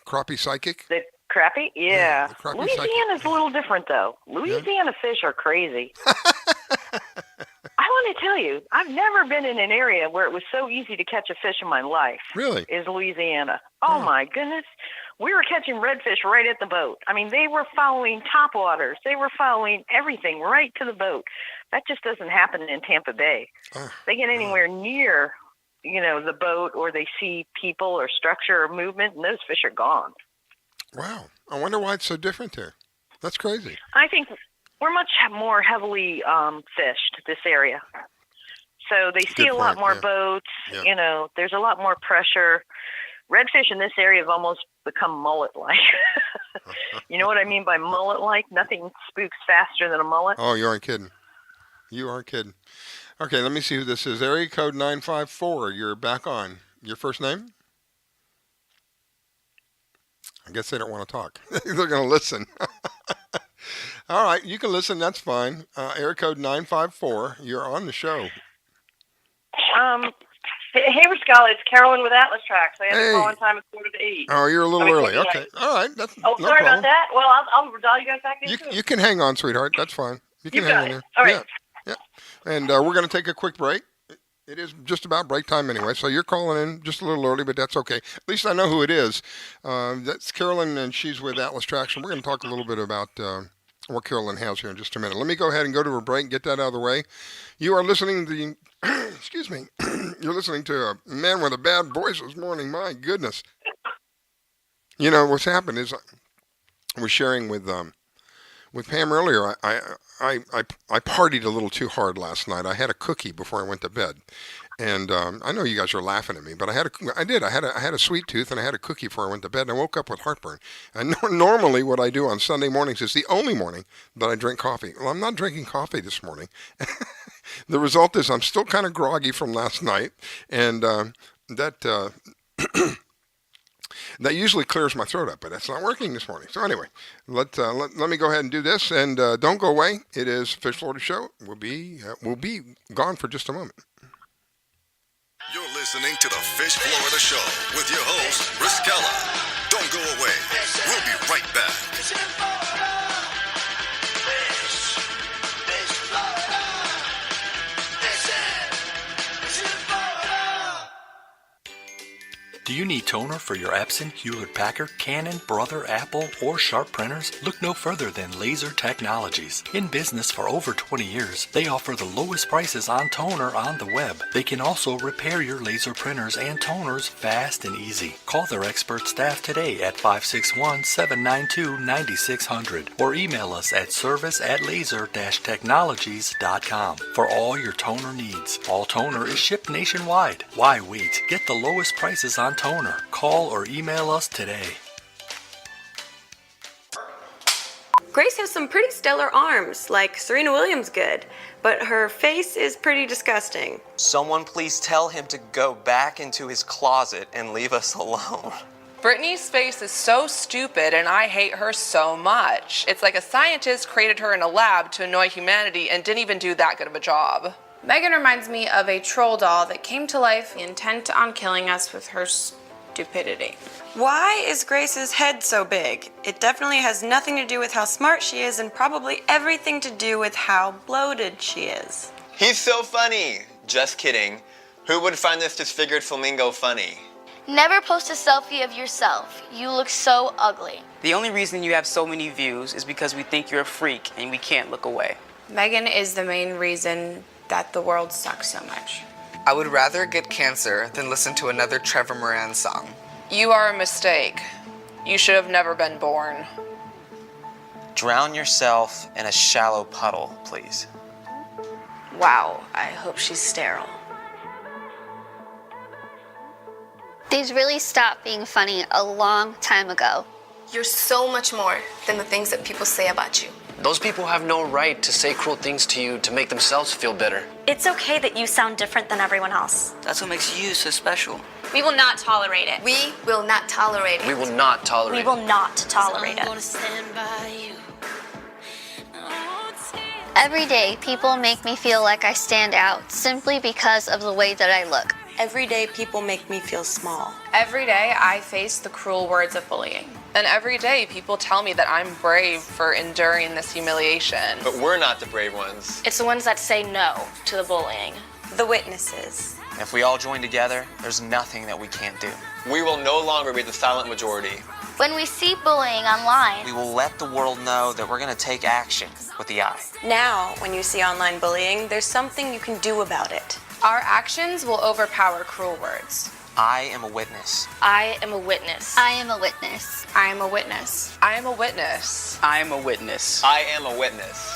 crappie psychic. The crappie? Yeah. Louisiana's a little different, though. Louisiana fish are crazy. I want to tell you, I've never been in an area where it was so easy to catch a fish in my life. Really? Is Louisiana. Oh, my goodness. We were catching redfish right at the boat. I mean, they were following topwaters. They were following everything right to the boat. That just doesn't happen in Tampa Bay. They get anywhere near, the boat, or they see people or structure or movement, and those fish are gone. Wow. I wonder why it's so different there. That's crazy. I think we're much more heavily fished, this area. So they see a lot more boats. Yeah. There's a lot more pressure. Redfish in this area have almost become mullet-like. You know what I mean by mullet-like? Nothing spooks faster than a mullet. Oh, you aren't kidding. You aren't kidding. Okay, let me see who this is. Area code 954. You're back on. Your first name? I guess they don't want to talk. They're going to listen. All right, you can listen. That's fine. Area code 954. You're on the show. Hey, Rascal, it's Carolyn with Atlas Tracks. I had Hey. to call in time at 7:45. Oh, you're a little I mean, early. 7:30. Okay. All right. That's Oh, no sorry problem. about that. Well, I'll dial you guys back in soon. You can hang on, sweetheart. That's fine. You can You hang got in it. there. All right. Yeah. Yeah. And we're going to take a quick break. It is just about break time anyway, so you're calling in just a little early, but that's okay. At least I know who it is. That's Carolyn, and she's with Atlas Tracks, and we're going to talk a little bit about what Carolyn has here in just a minute. Let me go ahead and go to a break and get that out of the way. You are listening to the, excuse me, you're listening to a man with a bad voice this morning. My goodness. You know, what's happened is I was sharing with Pam earlier. I partied a little too hard last night. I had a cookie before I went to bed, and I know you guys are laughing at me, but I had a sweet tooth, and I had a cookie before I went to bed, and I woke up with heartburn. And normally, what I do on Sunday mornings is the only morning that I drink coffee. Well, I'm not drinking coffee this morning. The result is I'm still kind of groggy from last night, and that. That usually clears my throat up, but that's not working this morning. So anyway, let me go ahead and do this, and don't go away. It is Fish Florida Show. We'll be gone for just a moment. You're listening to the Fish Florida Show with your host, Riskella. Don't go away. We'll be right back. Do you need toner for your Epson, Hewlett-Packard, Canon, Brother, Apple, or Sharp printers? Look no further than Laser Technologies. In business for over 20 years, they offer the lowest prices on toner on the web. They can also repair your laser printers and toners fast and easy. Call their expert staff today at 561-792-9600 or email us at service@laser-technologies.com for all your toner needs. All toner is shipped nationwide. Why wait? Get the lowest prices on toner. Call or email us today. Grace has some pretty stellar arms, like Serena Williams good, but her face is pretty disgusting. Someone please tell him to go back into his closet and leave us alone. Brittany's face is so stupid and I hate her so much. It's like a scientist created her in a lab to annoy humanity and didn't even do that good of a job. Megan reminds me of a troll doll that came to life intent on killing us with her stupidity. Why is Grace's head so big? It definitely has nothing to do with how smart she is and probably everything to do with how bloated she is. He's so funny. Just kidding. Who would find this disfigured flamingo funny? Never post a selfie of yourself. You look so ugly. The only reason you have so many views is because we think you're a freak and we can't look away. Megan is the main reason that the world sucks so much. I would rather get cancer than listen to another Trevor Moran song. You are a mistake. You should have never been born. Drown yourself in a shallow puddle, please. Wow, I hope she's sterile. These really stopped being funny a long time ago. You're so much more than the things that people say about you. Those people have no right to say cruel things to you to make themselves feel better. It's okay that you sound different than everyone else. That's what makes you so special. We will not tolerate it. We will not tolerate it. We will not tolerate it. We will not tolerate it. Every day, people make me feel like I stand out simply because of the way that I look. Every day, people make me feel small. Every day, I face the cruel words of bullying. And every day, people tell me that I'm brave for enduring this humiliation. But we're not the brave ones. It's the ones that say no to the bullying. The witnesses. If we all join together, there's nothing that we can't do. We will no longer be the silent majority. When we see bullying online, we will let the world know that we're going to take action with the eye. Now, when you see online bullying, there's something you can do about it. Our actions will overpower cruel words. I am a witness. I am a witness. I am a witness. I am a witness. I am a witness. I am a witness. I am a witness.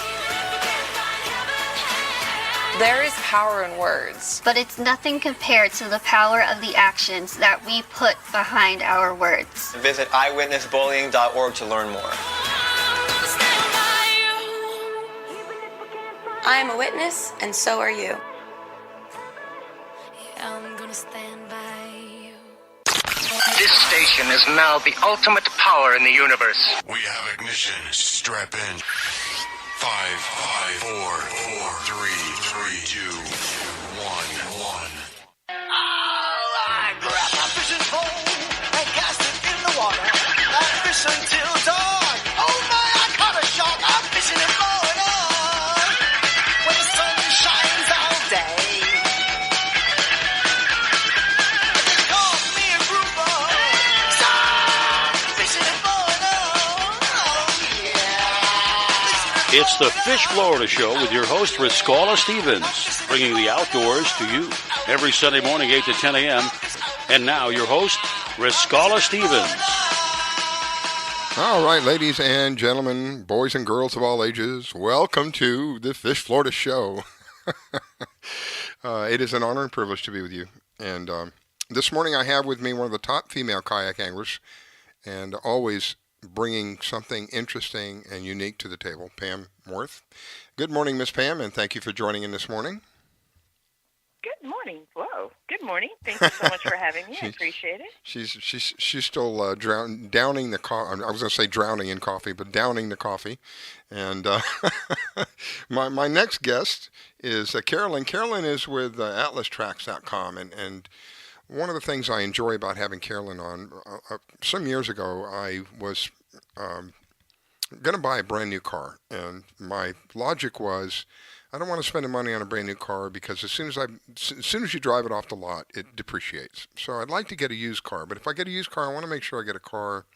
There is power in words. But it's nothing compared to the power of the actions that we put behind our words. Visit eyewitnessbullying.org to learn more. I am a witness, and so are you. I'm gonna stand by you. This station is now the ultimate power in the universe. We have ignition. Strap in. 5, 4, 3, 2, 1. It's the Fish Florida Show with your host, Riscala Stevens, bringing the outdoors to you every Sunday morning, 8 to 10 a.m. And now your host, Riscala Stevens. All right, ladies and gentlemen, boys and girls of all ages, welcome to the Fish Florida Show. It is an honor and privilege to be with you. And this morning I have with me one of the top female kayak anglers, and always bringing something interesting and unique to the table, Pam Worth. Good morning, Miss Pam, and thank you for joining in this morning. Good morning. Whoa. Good morning. Thank you so much for having me. I appreciate it. She's still downing the coffee. I was going to say drowning in coffee, but downing the coffee. And my next guest is Carolyn. Carolyn is with AtlasTracks.com, and one of the things I enjoy about having Carolyn on, some years ago, I was going to buy a brand new car, and my logic was, I don't want to spend the money on a brand new car because as soon as you drive it off the lot, it depreciates. So I'd like to get a used car, but if I get a used car, I want to make sure I get a car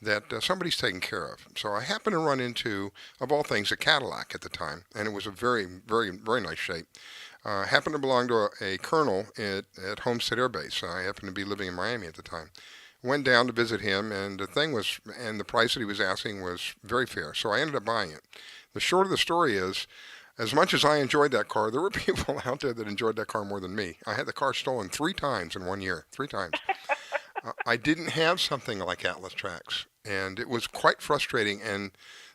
that somebody's taken care of. So I happened to run into, of all things, a Cadillac at the time, and it was a very, very, very nice shape. Happened to belong to a colonel at Homestead Air Base. I happened to be living in Miami at the time. Went down to visit him, and the price that he was asking was very fair. So I ended up buying it. The short of the story is, as much as I enjoyed that car, there were people out there that enjoyed that car more than me. I had the car stolen 3 times in 1 year. 3 times. I didn't have something like Atlas Tracks, and it was quite frustrating. And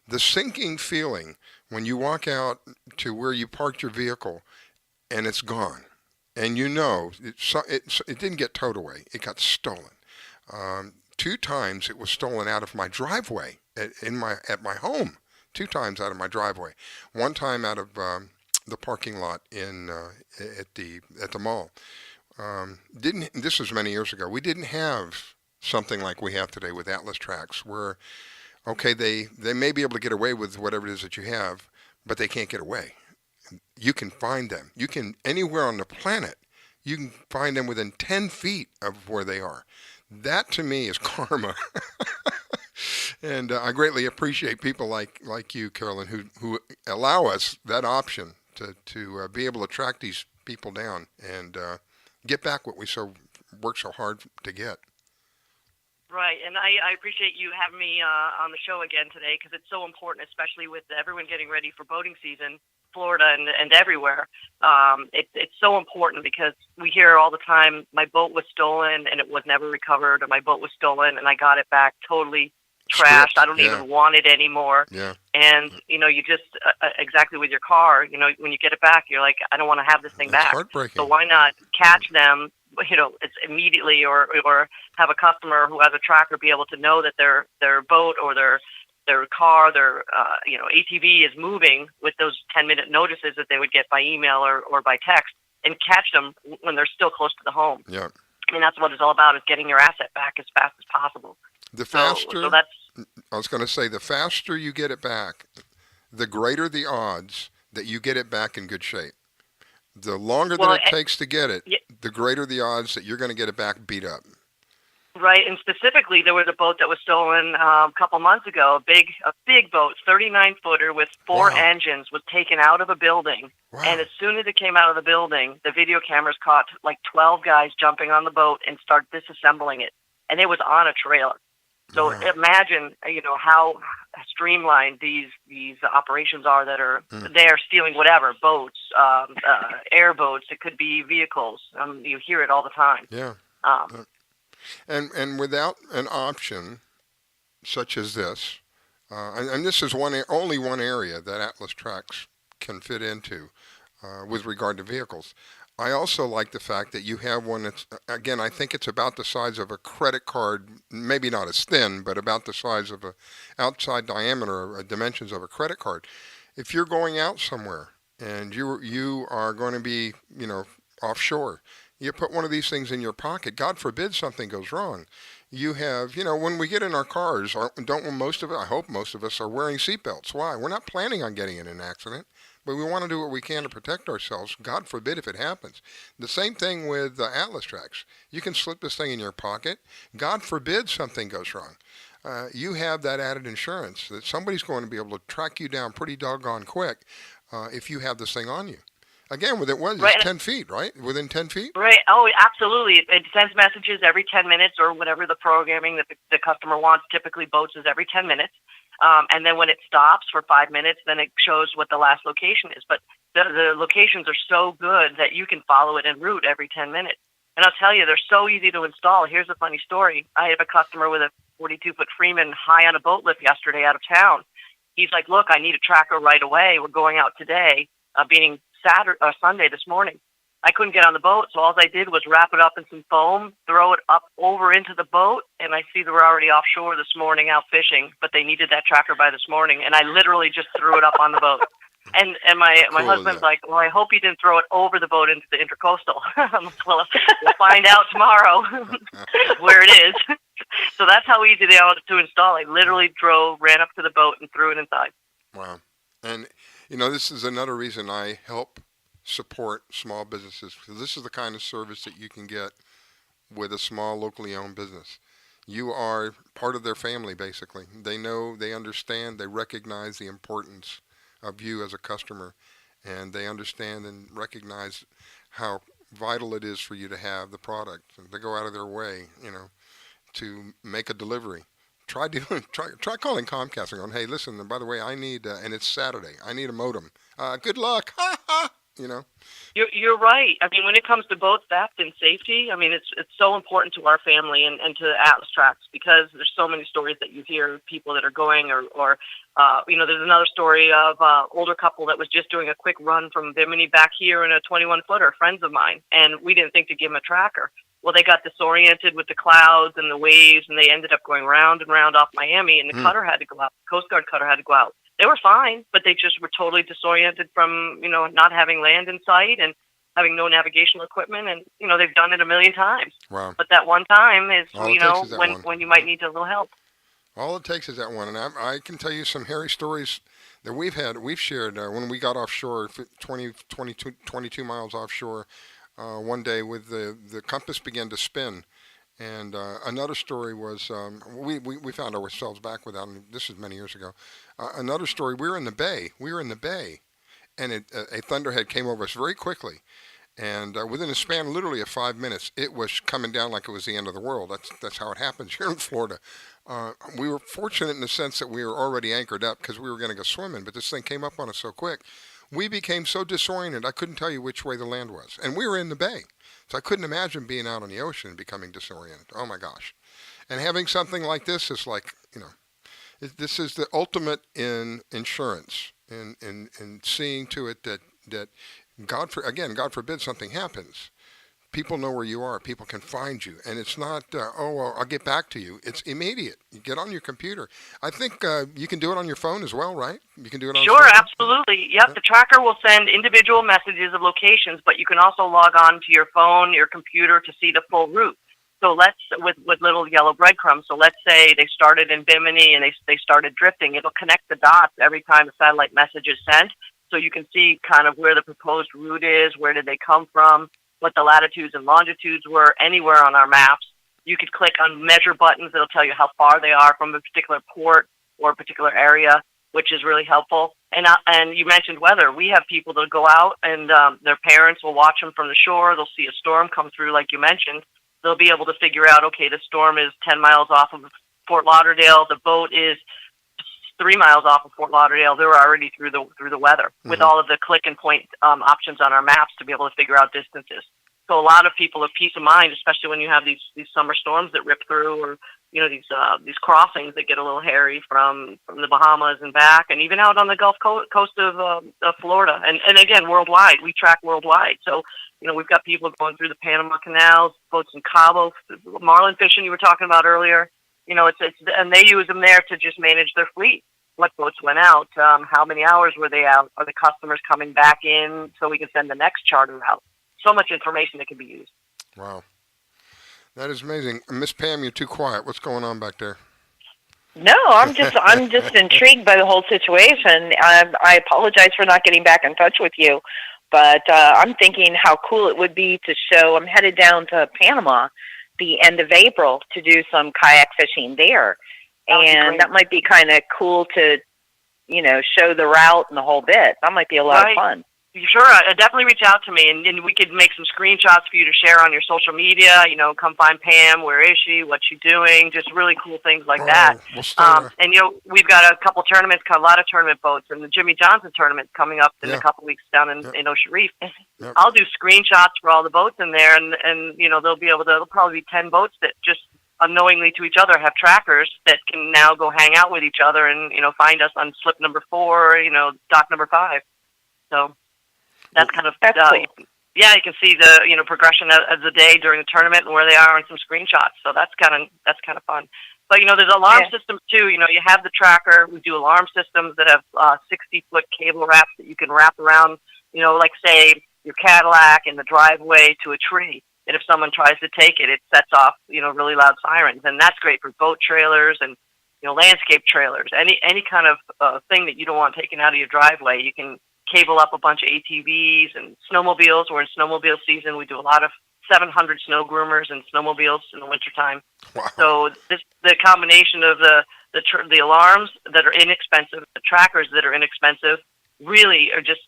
the sinking feeling when you walk out to where you parked your vehicle and it's gone, and you know it didn't get towed away. It got stolen. 2 times it was stolen out of my driveway at my home. 2 times out of my driveway. 1 time out of the parking lot at the mall. This was many years ago. We didn't have something like we have today with Atlas Tracks, where okay, they may be able to get away with whatever it is that you have, but they can't get away. You can find them. You can anywhere on the planet. You can find them within 10 feet of where they are. That to me is karma. And I greatly appreciate people like you, Carolyn, who allow us that option to be able to track these people down and get back what we work so hard to get. Right, and I appreciate you having me on the show again today because it's so important, especially with everyone getting ready for boating season, Florida and everywhere. It's so important because we hear all the time, my boat was stolen and it was never recovered, or my boat was stolen and I got it back totally trashed. I don't even want it anymore. Yeah. And, you just, exactly with your car, when you get it back, you're like, I don't want to have this thing back. Heartbreaking. So why not catch them, it's immediately or have a customer who has a tracker be able to know that their boat or their car, their ATV is moving with those 10-minute notices that they would get by email or by text, and catch them when they're still close to the home. Yeah. I mean, that's what it's all about, is getting your asset back as fast as possible. The faster, I was going to say, the faster you get it back, the greater the odds that you get it back in good shape. The longer that it takes to get it, the greater the odds that you're going to get it back beat up. Right, and specifically, there was a boat that was stolen a couple months ago. A big boat, 39-footer with 4 engines, was taken out of a building. Wow. And as soon as it came out of the building, the video cameras caught like 12 guys jumping on the boat and start disassembling it, and it was on a trailer. So imagine, how streamlined these operations are that are they are stealing whatever, boats, airboats. It could be vehicles. You hear it all the time. Yeah. And without an option such as this, and this is only one area that Atlas Tracks can fit into with regard to vehicles. I also like the fact that you have one that's, again, I think it's about the size of a credit card, maybe not as thin, but about the size of a outside diameter, dimensions of a credit card. If you're going out somewhere and you are going to be, offshore, you put one of these things in your pocket. God forbid something goes wrong. You have, when we get in our cars, I hope most of us are wearing seatbelts. Why? We're not planning on getting in an accident, but we want to do what we can to protect ourselves. God forbid if it happens. The same thing with Atlas Tracks. You can slip this thing in your pocket. God forbid something goes wrong. you have that added insurance that somebody's going to be able to track you down pretty doggone quick if you have this thing on you. Again, with it was Right. 10 feet, right? Within 10 feet? Right. Oh, absolutely. It sends messages every 10 minutes or whatever the programming that the customer wants. Typically, boats is every 10 minutes. And then when it stops for 5 minutes, then it shows what the last location is. But the locations are so good that you can follow it en route every 10 minutes. And I'll tell you, they're so easy to install. Here's a funny story. I have a customer with a 42-foot Freeman high on a boat lift yesterday out of town. He's like, look, I need a tracker right away. We're going out today, being Sunday this morning. I couldn't get on the boat, so all I did was wrap it up in some foam, throw it up over into the boat, and I see they were already offshore this morning out fishing, but they needed that tracker by this morning, and I literally just threw it up on the boat. And my husband's like, well, I hope you didn't throw it over the boat into the intercoastal. I'm like, well, we'll find out tomorrow where it is. So that's how easy they are to install. I literally ran up to the boat and threw it inside. Wow. And, you know, this is another reason I help support small businesses, because this is the kind of service that you can get with a small, locally owned business. You are part of their family, basically. They know, they understand, they recognize the importance of you as a customer, and they understand and recognize how vital it is for you to have the product. And they go out of their way, you know, to make a delivery. Try calling Comcast and going, hey, listen, and by the way, I need, and it's Saturday, I need a modem. Good luck, ha ha, you know. You're right. I mean, when it comes to boat theft and safety, I mean, it's so important to our family and to Atlas Tracks, because there's so many stories that you hear of people that are going or you know, there's another story of an older couple that was just doing a quick run from Bimini back here in a 21-footer, friends of mine, and we didn't think to give them a tracker. Well, they got disoriented with the clouds and the waves, and they ended up going round and round off Miami, and the cutter had to go out. The Coast Guard cutter had to go out. They were fine, but they just were totally disoriented from, you know, not having land in sight and having no navigational equipment. And, you know, they've done it a million times. Wow. But that one time is, All it you know, takes is that one. when you might need a little help. All it takes is that one. And I can tell you some hairy stories that we've shared when we got offshore, 22 miles offshore, one day with the compass began to spin. And another story was we found ourselves back without, this is many years ago. Another story, we were in the bay, and a thunderhead came over us very quickly. And within a span literally of 5 minutes, it was coming down like it was the end of the world. That's how it happens here in Florida. We were fortunate in the sense that we were already anchored up because we were going to go swimming, but this thing came up on us so quick. We became so disoriented, I couldn't tell you which way the land was. And we were in the bay. So I couldn't imagine being out on the ocean and becoming disoriented. Oh my gosh. And having something like this is like, you know, this is the ultimate in insurance, in seeing to it that God forbid something happens. People know where you are. People can find you. And it's not, well, I'll get back to you. It's immediate. You get on your computer. I think you can do it on your phone as well, right? You can do it on Sure, absolutely. Yep, the tracker will send individual messages of locations, but you can also log on to your phone, your computer to see the full route. So with little yellow breadcrumbs. So let's say they started in Bimini and they started drifting. It'll connect the dots every time a satellite message is sent. So you can see kind of where the proposed route is, where did they come from, what the latitudes and longitudes were anywhere on our maps. You could click on measure buttons that'll tell you how far they are from a particular port or a particular area, which is really helpful. And you mentioned weather. We have people that go out and their parents will watch them from the shore. They'll see a storm come through, like you mentioned. They'll be able to figure out, okay, the storm is 10 miles off of Fort Lauderdale. The boat is 3 miles off of Fort Lauderdale. They're already through the weather with all of the click and point options on our maps to be able to figure out distances. So a lot of people have peace of mind, especially when you have these summer storms that rip through, or you know these crossings that get a little hairy from the Bahamas and back, and even out on the Gulf Coast of Florida, and again worldwide. We track worldwide. So you know we've got people going through the Panama canals, boats in Cabo, marlin fishing you were talking about earlier. You know, it's and they use them there to just manage their fleet. What boats went out? How many hours were they out? Are the customers coming back in so we can send the next charter out? So much information that can be used. Wow. That is amazing. Miss Pam, you're too quiet. What's going on back there? No, I'm just intrigued by the whole situation. I apologize for not getting back in touch with you, but I'm thinking how cool it would be to show. I'm headed down to Panama the end of April to do some kayak fishing there. and that might be kind of cool to, show the route and the whole bit. That might be a lot of fun. Sure, definitely reach out to me, and we could make some screenshots for you to share on your social media. Come find Pam. Where is she? What's she doing? Just really cool things like that. And we've got a couple tournaments, a lot of tournament boats, and the Jimmy Johnson tournament's coming up in a couple weeks down in Ocean Reef. I'll do screenshots for all the boats in there, and there'll probably be 10 boats that just unknowingly to each other have trackers that can now go hang out with each other and find us on slip number 4, dock number 5. So. That's kind of cool. Yeah. You can see the progression of the day during the tournament and where they are on some screenshots. So that's kind of fun. But there's alarm systems too. You have the tracker. We do alarm systems that have 60-foot cable wraps that you can wrap around. Like say your Cadillac in the driveway to a tree. And if someone tries to take it, it sets off really loud sirens. And that's great for boat trailers and landscape trailers. Any kind of thing that you don't want taken out of your driveway, you can cable up a bunch of ATVs and snowmobiles. We're in snowmobile season. We do a lot of 700 snow groomers and snowmobiles in the wintertime. Wow. So the combination of the alarms that are inexpensive, the trackers that are inexpensive, really are just,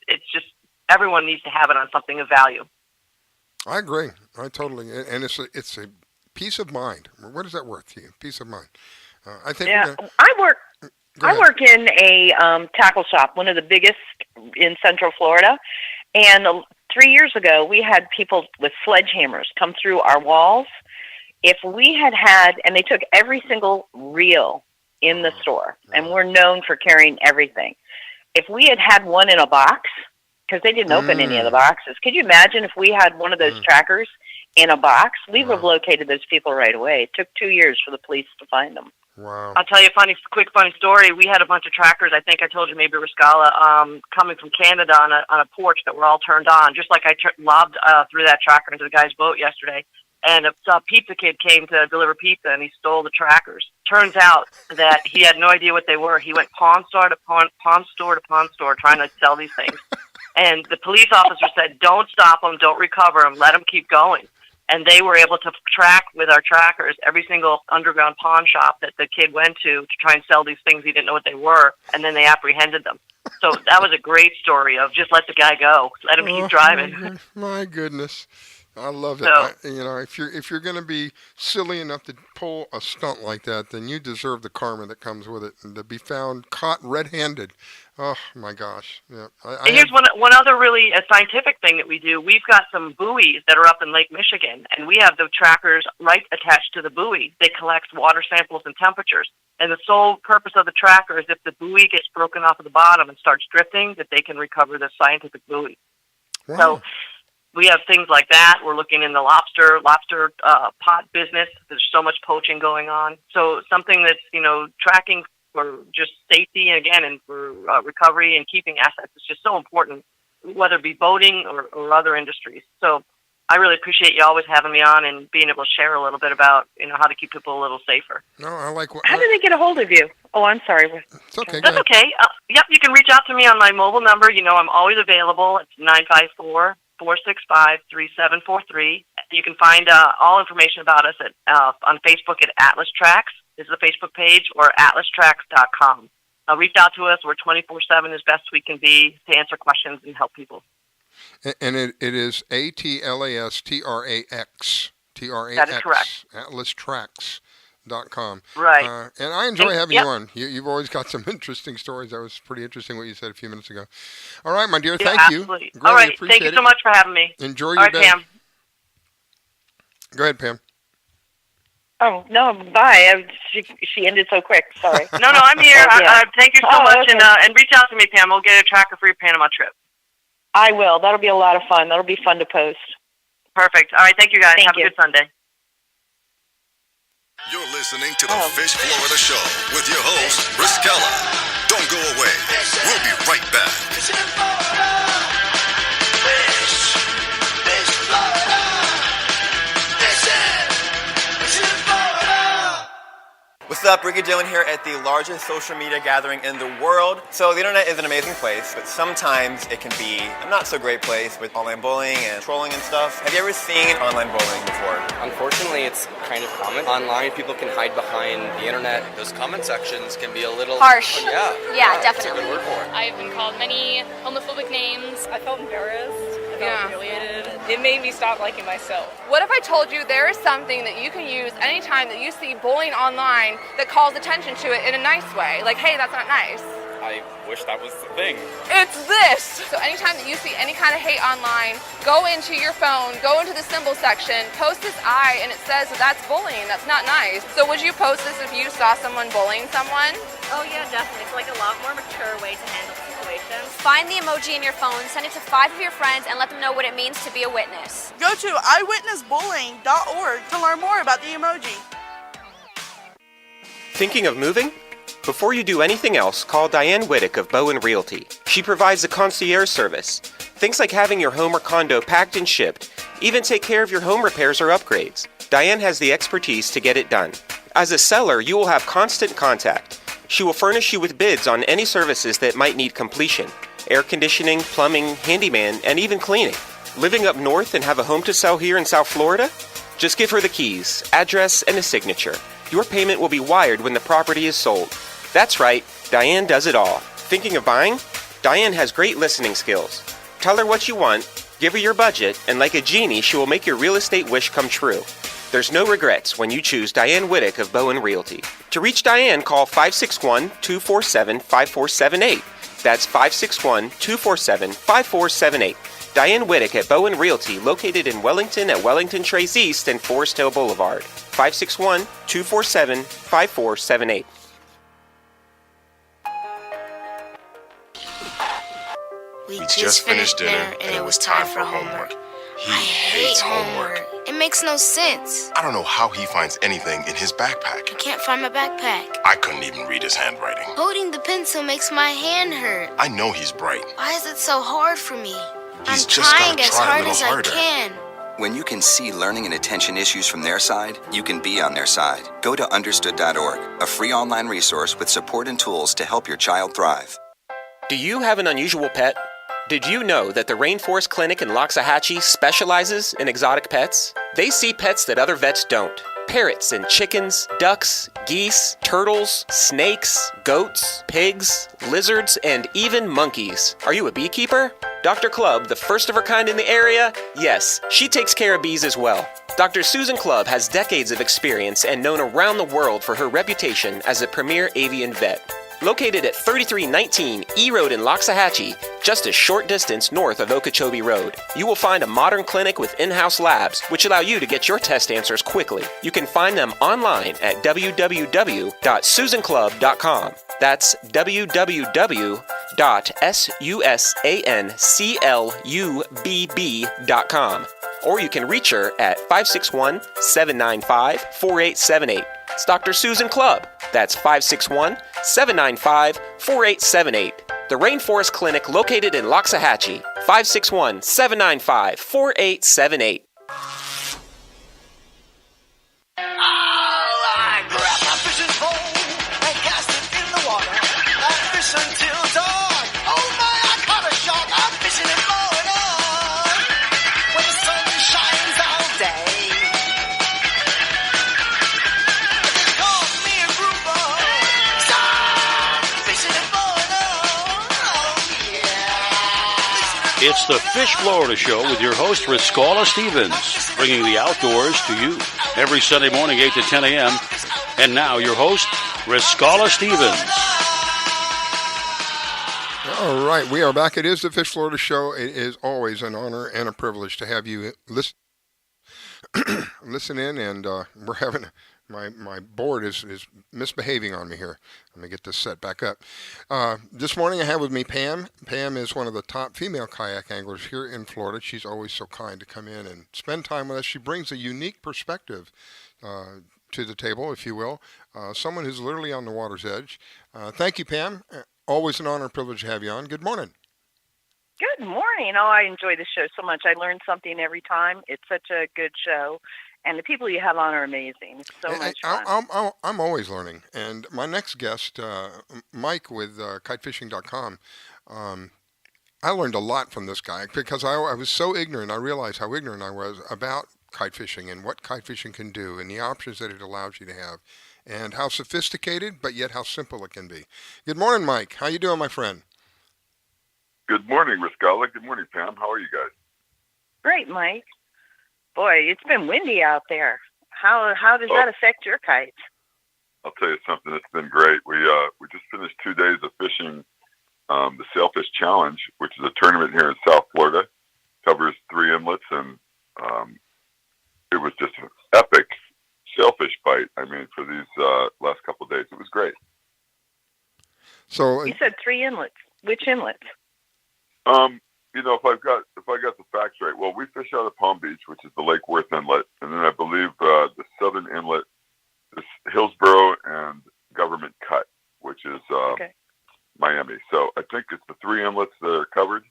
it's just, everyone needs to have it on something of value. I agree. I totally, and it's a peace of mind. What is that worth to you? Peace of mind. I think. Yeah, I work in a tackle shop, one of the biggest in Central Florida, and 3 years ago we had people with sledgehammers come through our walls. If we had, and they took every single reel in the store, and we're known for carrying everything. If we had one in a box, because they didn't open any of the boxes, could you imagine if we had one of those trackers in a box? We would have located those people right away. It took 2 years for the police to find them. Wow. I'll tell you a quick funny story. We had a bunch of trackers, I think I told you maybe Riscala, coming from Canada on a porch that were all turned on, just like I lobbed through that tracker into the guy's boat yesterday. And a pizza kid came to deliver pizza, and he stole the trackers. Turns out that he had no idea what they were. He went pawn store to pawn store trying to sell these things. And the police officer said, don't stop them, don't recover them, let them keep going. And they were able to track with our trackers every single underground pawn shop that the kid went to try and sell these things he didn't know what they were, and then they apprehended them. So that was a great story of just let the guy go, let him keep driving. My goodness. I love it. So, if you're going to be silly enough to pull a stunt like that, then you deserve the karma that comes with it. And to be found caught red-handed, oh my gosh! Yeah. And here's one other really scientific thing that we do. We've got some buoys that are up in Lake Michigan, and we have the trackers right attached to the buoy. They collect water samples and temperatures. And the sole purpose of the tracker is if the buoy gets broken off of the bottom and starts drifting, that they can recover the scientific buoy. Wow. So we have things like that. We're looking in the lobster pot business. There's so much poaching going on. So something that's, tracking for just safety, again, and for recovery and keeping assets is just so important, whether it be boating or other industries. So I really appreciate you always having me on and being able to share a little bit about, how to keep people a little safer. No, I like. How do they get a hold of you? Oh, I'm sorry. It's okay. That's okay. Yep, you can reach out to me on my mobile number. I'm always available. It's 954-465-3743. You can find all information about us on Facebook at Atlas Tracks. This is the Facebook page, or atlastracks.com. Reach out to us. We're 24/7 as best we can be to answer questions and help people. And it is ATLASTRAX. That is correct. AtlasTracks.com. Right. And I enjoy having you on. You've always got some interesting stories. That was pretty interesting what you said a few minutes ago. All right, my dear. Thank you. Absolutely. All right. Thank you so much for having me. Enjoy your day. Pam. Go ahead, Pam. Oh, no, bye. She ended so quick. Sorry. No, I'm here. Thank you so much. Okay. And reach out to me, Pam. We'll get a tracker for your Panama trip. I will. That'll be a lot of fun. That'll be fun to post. Perfect. All right. Thank you, guys. Have a good Sunday. You're listening to the Fish Florida Show with your host, Riscala. Don't go away. We'll be right back. What's up, Ricky Dillon here at the largest social media gathering in the world. So the internet is an amazing place, but sometimes it can be a not so great place with online bullying and trolling and stuff. Have you ever seen online bullying before? Unfortunately, it's kind of common. Online, people can hide behind the internet. Those comment sections can be a little Harsh. Yeah, definitely. That's a good word for it. I've been called many homophobic names. I felt embarrassed. I felt humiliated. It made me stop liking myself. What if I told you there is something that you can use anytime that you see bullying online that calls attention to it in a nice way? Like, hey, that's not nice. I wish that was the thing. It's this! So anytime that you see any kind of hate online, go into your phone, go into the symbol section, post this I, and it says that that's bullying. That's not nice. So would you post this if you saw someone bullying someone? Oh yeah, definitely. It's like a lot more mature way to handle situations. Find the emoji in your phone, send it to 5 of your friends, and let them know what it means to be a witness. Go to eyewitnessbullying.org to learn more about the emoji. Thinking of moving? Before you do anything else, call Diane Whittick of Bowen Realty. She provides a concierge service. Things like having your home or condo packed and shipped, even take care of your home repairs or upgrades. Diane has the expertise to get it done. As a seller, you will have constant contact. She will furnish you with bids on any services that might need completion: air conditioning, plumbing, handyman, and even cleaning. Living up north and have a home to sell here in South Florida? Just give her the keys, address, and a signature. Your payment will be wired when the property is sold. That's right, Diane does it all. Thinking of buying? Diane has great listening skills. Tell her what you want, give her your budget, and like a genie, she will make your real estate wish come true. There's no regrets when you choose Diane Whittick of Bowen Realty. To reach Diane, call 561-247-5478. That's 561-247-5478. Diane Whittick at Bowen Realty, located in Wellington at Wellington Trace East and Forest Hill Boulevard. 561-247-5478. We just finished dinner and it was time for homework. He hates homework. It makes no sense. I don't know how he finds anything in his backpack. I can't find my backpack. I couldn't even read his handwriting. Holding the pencil makes my hand hurt. I know he's bright. Why is it so hard for me? He's I'm just trying gotta as try a hard little as harder. I can. When you can see learning and attention issues from their side, you can be on their side. Go to understood.org, a free online resource with support and tools to help your child thrive. Do you have an unusual pet? Did you know that the Rainforest Clinic in Loxahatchee specializes in exotic pets? They see pets that other vets don't. Parrots and chickens, ducks, geese, turtles, snakes, goats, pigs, lizards, and even monkeys. Are you a beekeeper? Dr. Clubb, the first of her kind in the area? Yes, she takes care of bees as well. Dr. Susan Clubb has decades of experience and known around the world for her reputation as a premier avian vet. Located at 3319 E Road in Loxahatchee, just a short distance north of Okeechobee Road, you will find a modern clinic with in-house labs, which allow you to get your test answers quickly. You can find them online at www.susanclubb.com. That's www.susanclubb.com. Or you can reach her at 561-795-4878. It's Dr. Susan Clubb. That's 561-795-4878. The Rainforest Clinic located in Loxahatchee. 561-795-4878. I grab my fishing pole and cast it in the water. I fish until dawn. Oh my, I caught a shark. I'm fishing in Florida when the sun shines all day. They call me a grouper. Shark fishing in Florida. Oh yeah. It's the Fish Florida Show with your host, Riscala Stevens, bringing the outdoors to you every Sunday morning, 8 to 10 a.m. And now your host, Riscala Stevens. All right, we are back. It is the Fish Florida Show. It is always an honor and a privilege to have you listen in, and we're having my board is misbehaving on me here. Let me get this set back up. This morning I have with me Pam. Pam is one of the top female kayak anglers here in Florida. She's always so kind to come in and spend time with us. She brings a unique perspective to the table, if you will. Someone who's literally on the water's edge. Thank you, Pam. Always an honor and privilege to have you on. Good morning. Good morning. Oh, I enjoy the show so much. I learn something every time. It's such a good show. And the people you have on are amazing. It's so much fun. I'm always learning. And my next guest, Mike with kitefishing.com, I learned a lot from this guy because I was so ignorant. I realized how ignorant I was about kite fishing and what kite fishing can do and the options that it allows you to have and how sophisticated but yet how simple it can be. Good morning, Mike. How you doing, my friend? Good morning, Riscala. Good morning, Pam. How are you guys? Great, Mike. Boy, it's been windy out there. How does that affect your kites? I'll tell you something. It's been great. We just finished 2 days of fishing the Sailfish Challenge, which is a tournament here in South Florida. Covers 3 inlets, and it was just an epic sailfish bite. I mean, for these last couple of days, it was great. So you said 3 inlets. Which inlets? If I got the facts right, well, we fish out of Palm Beach, which is the Lake Worth Inlet, and then I believe the southern inlet is Hillsborough and Government Cut, which is Miami. So I think it's the 3 inlets that are covered.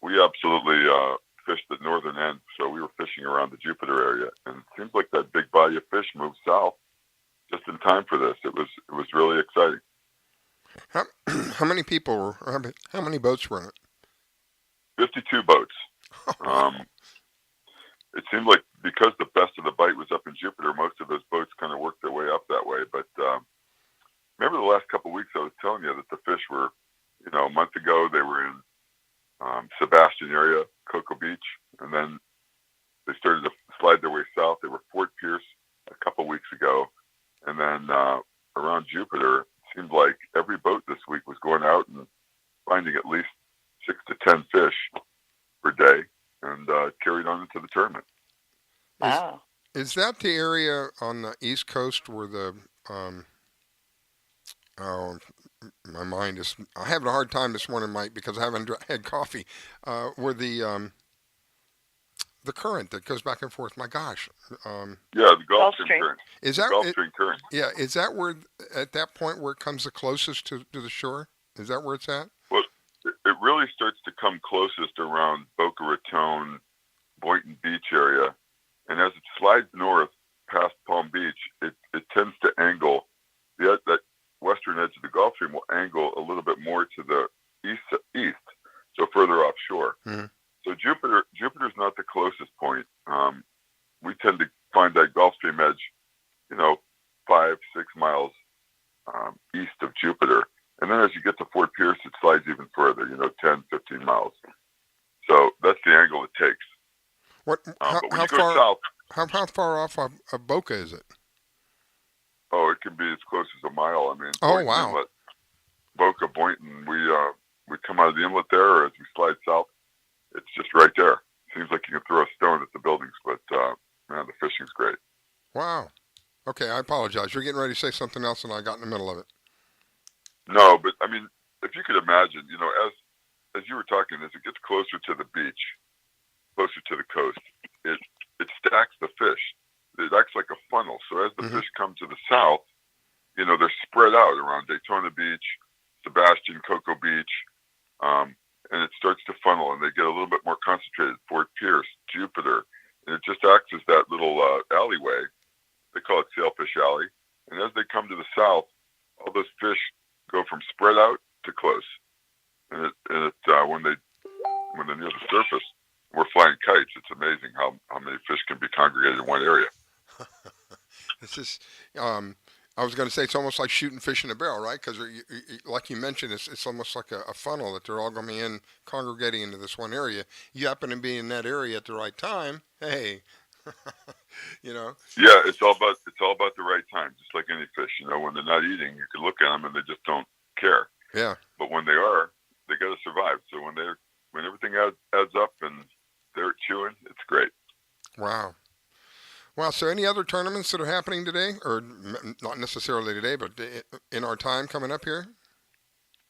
We absolutely fished the northern end, so we were fishing around the Jupiter area, and it seems like that big body of fish moved south just in time for this. It was really exciting. How many people were? How many boats were in it? 52 boats. It seemed like because the best of the bite was up in Jupiter, most of those boats kind of worked their way up that way. But remember the last couple of weeks I was telling you that the fish were, a month ago they were in Sebastian area, Cocoa Beach, and then they started to slide their way south. They were Fort Pierce a couple of weeks ago, and then around Jupiter, it seemed like every boat this week was going out and finding at least 6 to 10 fish per day, and carried on into the tournament. Wow. Is that the area on the East Coast where the my mind is, I'm having a hard time this morning, Mike, because I haven't had coffee, where the current that goes back and forth, my gosh. Yeah, the Gulf Stream current. Is that Gulf Stream current? Yeah, is that where, at that point where it comes the closest to the shore? Is that where it's at? Well, it really starts to come closest around Boca Raton, Boynton Beach area, and as it slides north past Palm Beach, it tends to angle. That western edge of the Gulf Stream will angle a little bit more to the east, so further offshore. Mm-hmm. So Jupiter's not the closest point. We tend to find that Gulf Stream edge, 5-6 miles east of Jupiter. And then as you get to Fort Pierce, it slides even further, 10, 15 miles. So that's the angle it takes. But when you go south, how far off of Boca is it? Oh, it can be as close as a mile. I mean, wow. Inlet, Boca, Boynton, we come out of the inlet there, or as we slide south, it's just right there. Seems like you can throw a stone at the buildings, but man, the fishing's great. Wow. Okay, I apologize. You're getting ready to say something else, and I got in the middle of it. No, but I mean, if you could imagine, as you were talking, as it gets closer to the beach, closer to the coast, it stacks the fish. It acts like a funnel. So as the fish come to the south, they're spread out around Daytona Beach, Sebastian, Cocoa Beach, and it starts to funnel, and they get a little bit more concentrated. Fort Pierce, Jupiter, and it just acts as that little alleyway. They call it Sailfish Alley. And as they come to the south, all those fish go from spread out to close. And when they're near the surface, we're flying kites. It's amazing how many fish can be congregated in one area. This is, I was going to say it's almost like shooting fish in a barrel, right? Because like you mentioned, it's almost like a funnel that they're all going to be congregating into this one area. You happen to be in that area at the right time. Hey, Yeah, it's all about the right time. Just like any fish, when they're not eating, you can look at them and they just don't care. Yeah. But when they are, they got to survive. So when everything adds up and they're chewing, it's great. Wow. Well, so any other tournaments that are happening today, or not necessarily today, but in our time coming up here?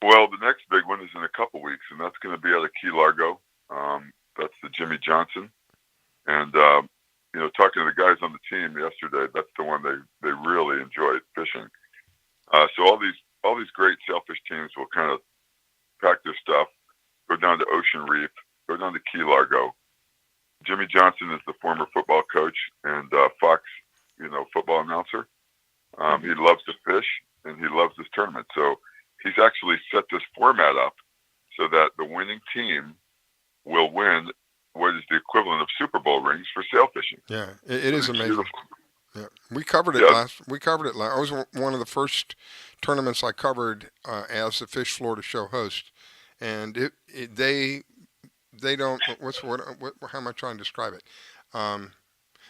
Well, the next big one is in a couple weeks, and that's going to be out of Key Largo. That's the Jimmy Johnson. And, talking to the guys on the team yesterday, that's the one they really enjoyed fishing. So all these great sailfish teams will kind of pack their stuff, go down to Ocean Reef, go down to Key Largo. Jimmy Johnson is the former football coach, Fox, football announcer. He loves to fish and he loves this tournament. So he's actually set this format up so that the winning team will win what is the equivalent of Super Bowl rings for sail fishing. Yeah, it is amazing. Beautiful. Yeah, we covered it last. We covered it last. I was one of the first tournaments I covered as the Fish Florida show host, and they don't. How am I trying to describe it?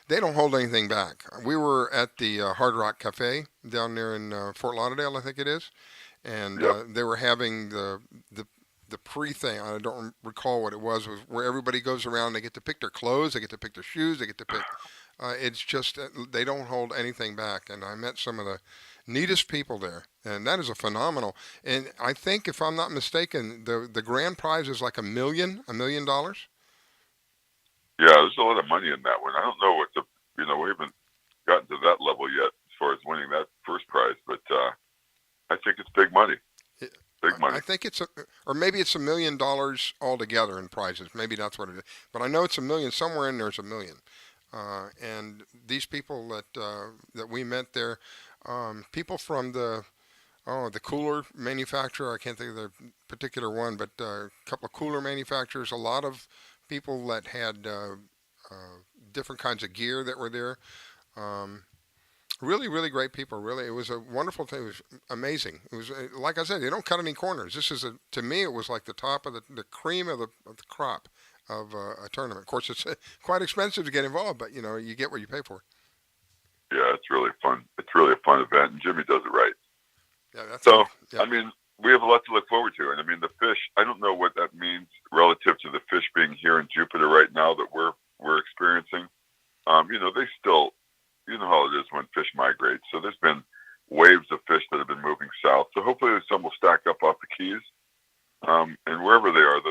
They don't hold anything back. We were at the Hard Rock Cafe down there in Fort Lauderdale, I think it is, and they were having the pre-thing. I don't recall what it was where everybody goes around. They get to pick their clothes, they get to pick their shoes, they get to pick. It's just they don't hold anything back, and I met some of the neatest people there, and that is a phenomenal. And I think, if I'm not mistaken, the grand prize is like $1 million. Yeah, there's a lot of money in that one. I don't know what we haven't gotten to that level yet as far as winning that first prize, but I think it's big money. Big money. I think or maybe it's $1 million altogether in prizes. Maybe that's what it is. But I know it's $1 million. Somewhere in there's $1 million. And these people that we met there, people from the cooler manufacturer. I can't think of the particular one, but a couple of cooler manufacturers. A lot of people that had different kinds of gear that were there. Really, really great people. Really, it was a wonderful thing. It was amazing. It was like I said, they don't cut any corners. This is to me, it was like the top of the cream of the crop of a tournament. Of course, it's quite expensive to get involved, but you get what you pay for. Yeah, it's really fun. It's really a fun event, and Jimmy does it right. Yeah, I mean, we have a lot to look forward to, and I mean, the fish. I don't know what that means relative to the fish being here in Jupiter right now that we're experiencing. They still. You know how it is when fish migrate. So there's been waves of fish that have been moving south. So hopefully some will stack up off the Keys. And wherever they are,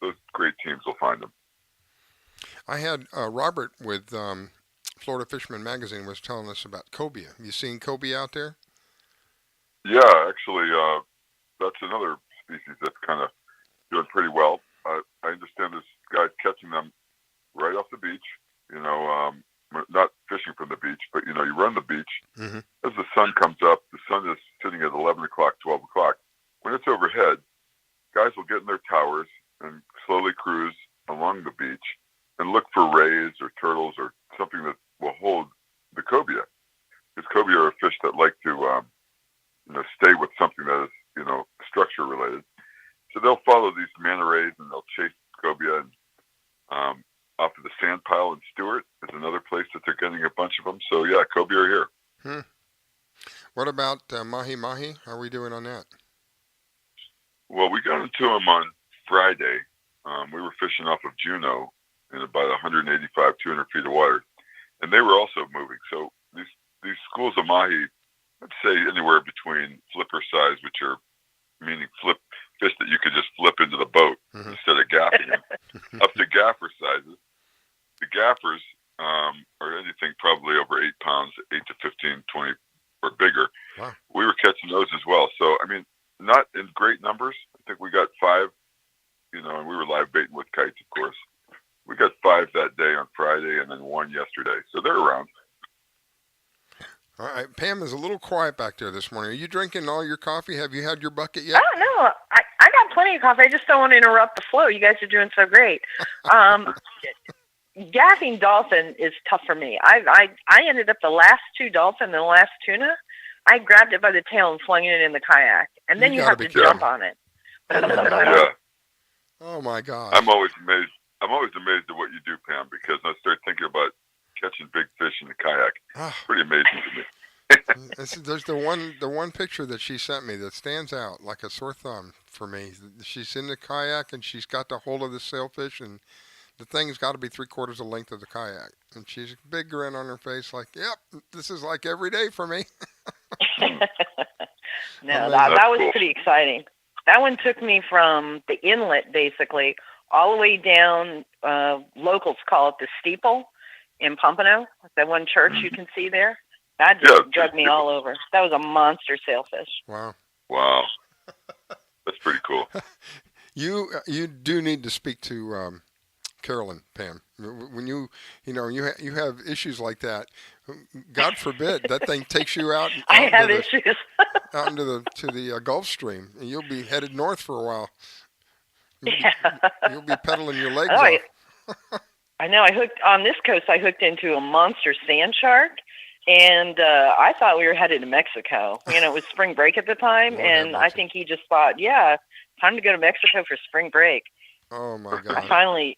those great teams will find them. I had Robert with Florida Fisherman Magazine was telling us about cobia. Have you seen cobia out there? Yeah, actually, that's another species that's kind of doing pretty well. I understand this guy's catching them right off the beach, not fishing from the beach, but you run the beach. Mm-hmm. As the sun comes up, the sun is sitting at 11 o'clock, 12 o'clock. When it's overhead, guys will get in their towers and slowly cruise along the beach and look for rays or turtles or something that will hold the cobia. Because cobia are a fish that like to stay with something that is structure related. So they'll follow these manta rays and they'll chase cobia. And off of the sand pile in Stewart is another place that they're getting a bunch of them. So yeah, cobia are here. What about mahi-mahi? How are we doing on that? Well, we got into them on Friday. We were fishing off of Juneau in about 185, 200 feet of water, and they were also moving. So these schools of mahi, I'd say anywhere between flipper size, which are meaning fish that you could just flip into the boat instead of gaffing them, up to gaffer sizes. The gaffers are anything probably over 8 pounds, 8 to 15, 20 or bigger. Wow. We were catching those as well. So, I mean, not in great numbers. I think we got 5, and we were live baiting with kites, of course. We got 5 that day on Friday and then 1 yesterday. So they're around. All right. Pam is a little quiet back there this morning. Are you drinking all your coffee? Have you had your bucket yet? Oh, no. I got plenty of coffee. I just don't want to interrupt the flow. You guys are doing so great. Gaffing dolphin is tough for me. I ended up the last 2 dolphin and the last tuna. I grabbed it by the tail and flung it in the kayak, and then you have to jump on it. Yeah. Oh my God! I'm always amazed at what you do, Pam, because I start thinking about catching big fish in the kayak. Pretty amazing to me. There's the one picture that she sent me that stands out like a sore thumb for me. She's in the kayak and she's got the hold of the sailfish, and the thing's got to be 3/4 the length of the kayak, and she's a big grin on her face, like, "Yep, this is like every day for me." No, that was pretty exciting. That one took me from the inlet, basically, all the way down. Locals call it the Steeple in Pompano, that one church you can see there. That just drug me all over. That was a monster sailfish. Wow. That's pretty cool. You do need to speak to Carolyn, Pam. When you have issues like that, God forbid that thing takes you out. I have issues. Out into the Gulf Stream, and you'll be headed north for a while. You'll be pedaling your legs off. I know. I hooked on this coast. I hooked into a monster sand shark, and I thought we were headed to Mexico. It was spring break at the time, and I think he just thought, yeah, time to go to Mexico for spring break. Oh my God! I finally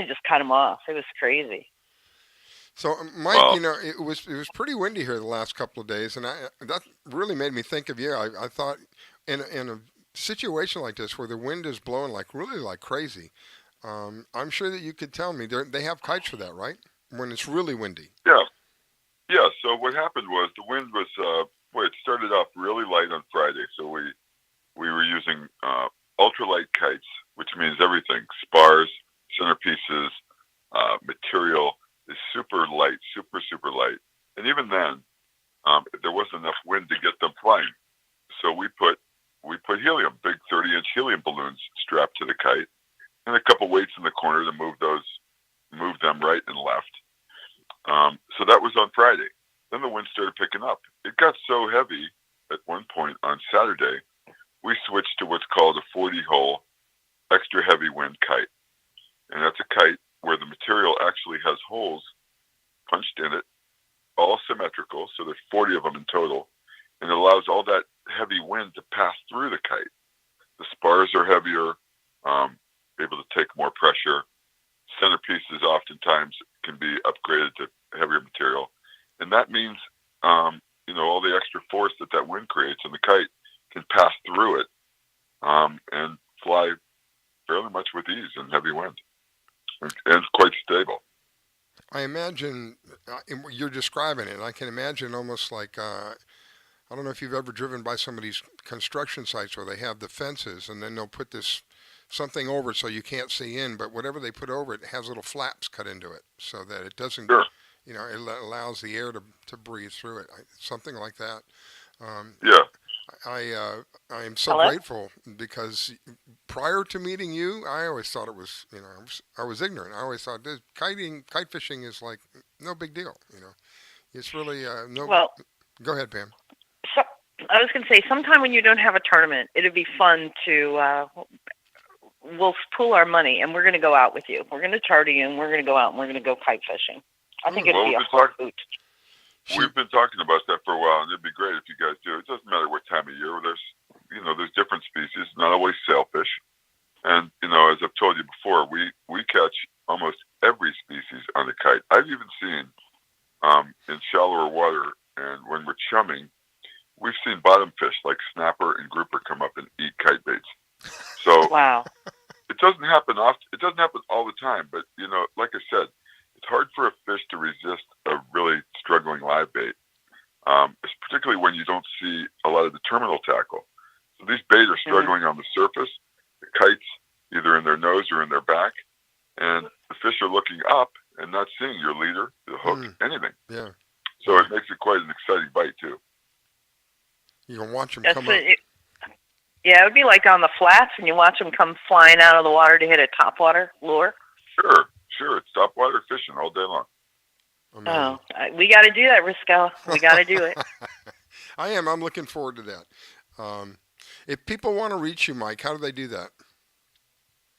just cut him off. It was crazy. So, Mike, it was pretty windy here the last couple of days, and that really made me think of you. I thought in a situation like this where the wind is blowing really like crazy, I'm sure that you could tell me they have kites for that, right? When it's really windy. Yeah. So what happened was the wind was it started off really light on Friday, so we were using ultralight kites, which means everything: spars, centerpieces, material is super light, super light. And even then, there wasn't enough wind to get them flying. So we put helium, big 30-inch helium balloons strapped to the kite, and a couple weights in the corner to move them right and left. So that was on Friday. Then the wind started picking up. It got so heavy at one point on Saturday, we switched to what's called a 40-hole extra heavy wind kite. And that's a kite where the material actually has holes punched in it, all symmetrical, so there's 40 of them in total, and it allows all that heavy wind to pass through the kite. The spars are heavier, able to take more pressure. Centerpieces oftentimes can be upgraded to heavier material, and that means all the extra force that wind creates in the kite can pass through it and fly fairly much with ease in heavy wind. And it's quite stable. I imagine you're describing it. I can imagine almost like I don't know if you've ever driven by some of these construction sites where they have the fences, and then they'll put something over it so you can't see in. But whatever they put over it has little flaps cut into it so that it doesn't. Sure. It allows the air to breathe through it. Something like that. Yeah. I am so grateful because prior to meeting you, I always thought it was, I was ignorant. I always thought kite fishing is like no big deal. It's really no. Well, go ahead, Pam. So I was going to say, sometime when you don't have a tournament, it'd be fun to. We'll pool our money and we're going to go out with you. We're going to charter you and we're going to go out and we're going to go kite fishing. I think it'd be a whole hoot. We've been talking about that for a while, and it'd be great if you guys do. It doesn't matter what time of year. There's different species, not always sailfish. And, as I've told you before, we catch almost every species on the kite. I've even seen in shallower water, and when we're chumming, we've seen bottom fish like snapper and grouper come up and eat kite baits. So wow. It doesn't happen often. It doesn't happen all the time, but, like I said, it's hard for a fish to resist a really struggling live bait, particularly when you don't see a lot of the terminal tackle. So these bait are struggling on the surface, the kite's either in their nose or in their back, and the fish are looking up and not seeing your leader, the hook, anything. Yeah. So it makes it quite an exciting bite, too. You can watch them come up. Yeah, it would be like on the flats, and you watch them come flying out of the water to hit a topwater lure. Sure. It's topwater fishing all day long. Amazing. Oh, we got to do that, Risco. We got to do it. I'm looking forward to that. If people want to reach you, Mike, how do they do that?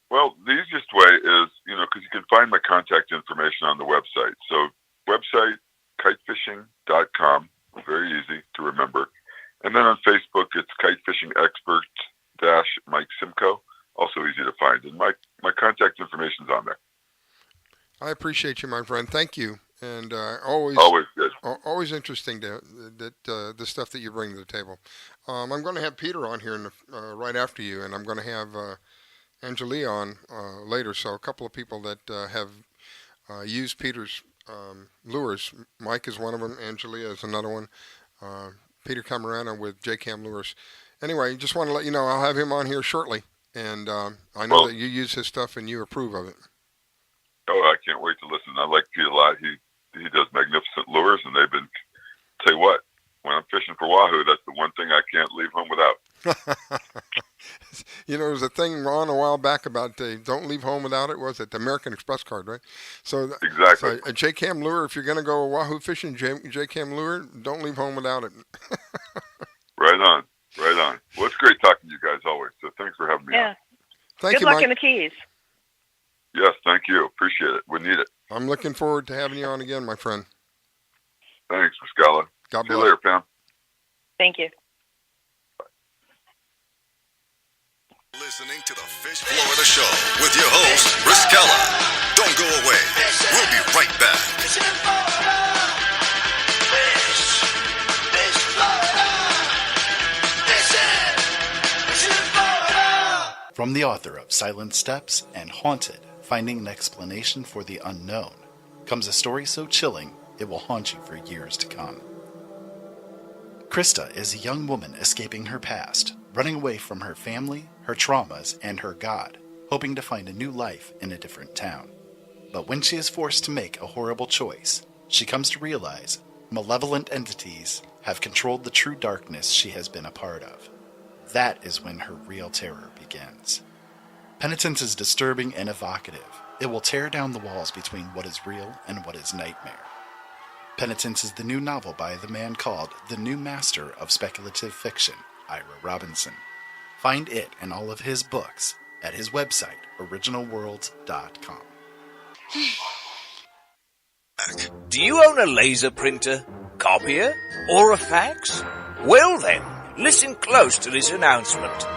Well, the easiest way is, because you can find my contact information on the website. So website, kitefishing.com, very easy to remember. And then on Facebook, it's Kite Fishing Expert - Mike Simko, also easy to find. And my contact information's on there. I appreciate you, my friend. Thank you. And always good. Always interesting that the stuff that you bring to the table. I'm going to have Peter on here right after you, and I'm going to have Angelia on later. So a couple of people that have used Peter's lures. Mike is one of them. Angelia is another one. Peter Cammarano with JCamm Lures. Anyway, just want to let you know I'll have him on here shortly, and I know that you use his stuff and you approve of it. Oh, I can't wait to listen. I like Pete a lot. He does magnificent lures, and they've been. Tell you what, when I'm fishing for wahoo, that's the one thing I can't leave home without. You know, there was a thing on a while back about don't leave home without it. Was it the American Express card, right? So exactly. So a JCamm lure. If you're going to go wahoo fishing, JCamm lure, don't leave home without it. Right on. Well, it's great talking to you guys always. So thanks for having me on. Thank Good you, luck Mike. in the Keys. Yes, thank you. Appreciate it. We need it. I'm looking forward to having you on again, my friend. Thanks, Riscala. God See bless. you later, Pam. Thank you. Listening to the Fish Florida Show with your host, Riscala. Don't go away. We'll be right back. From the author of Silent Steps and Haunted, Finding an Explanation for the Unknown, comes a story so chilling it will haunt you for years to come. Krista is a young woman escaping her past, running away from her family, her traumas, and her God, hoping to find a new life in a different town. But when she is forced to make a horrible choice, she comes to realize malevolent entities have controlled the true darkness she has been a part of. That is when her real terror begins. Penitence is disturbing and evocative. It will tear down the walls between what is real and what is nightmare. Penitence is the new novel by the man called the new master of speculative fiction, Ira Robinson. Find it and all of his books at his website, originalworlds.com. Do you own a laser printer, copier, or a fax? Well then, listen close to this announcement.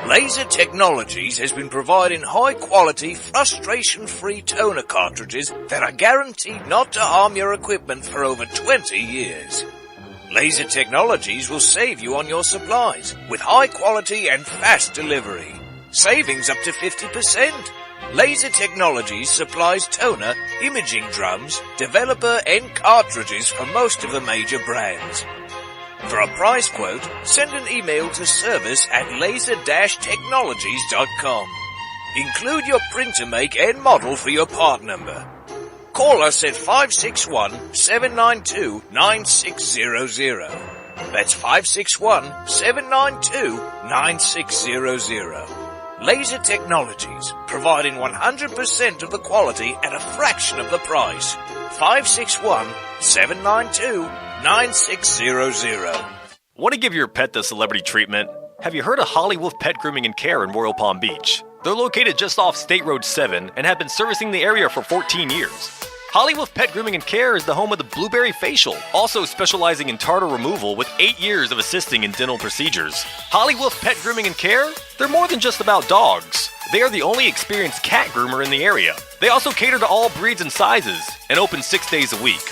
Laser Technologies has been providing high-quality, frustration-free toner cartridges that are guaranteed not to harm your equipment for over 20 years. Laser Technologies will save you on your supplies with high-quality and fast delivery. Savings up to 50%. Laser Technologies supplies toner, imaging drums, developer, and cartridges for most of the major brands. For a price quote, send an email to service@laser-technologies.com. Include your printer make and model for your part number. Call us at 561-792-9600. That's 561-792-9600. Laser Technologies, providing 100% of the quality at a fraction of the price. 561-792-9600. Want to give your pet the celebrity treatment? Have you heard of Holly Wolf Pet Grooming and Care in Royal Palm Beach? They're located just off State Road 7 and have been servicing the area for 14 years. Holly Wolf Pet Grooming and Care is the home of the Blueberry Facial, also specializing in tartar removal with 8 years of assisting in dental procedures. Holly Wolf Pet Grooming and Care? They're more than just about dogs. They are the only experienced cat groomer in the area. They also cater to all breeds and sizes and open 6 days a week.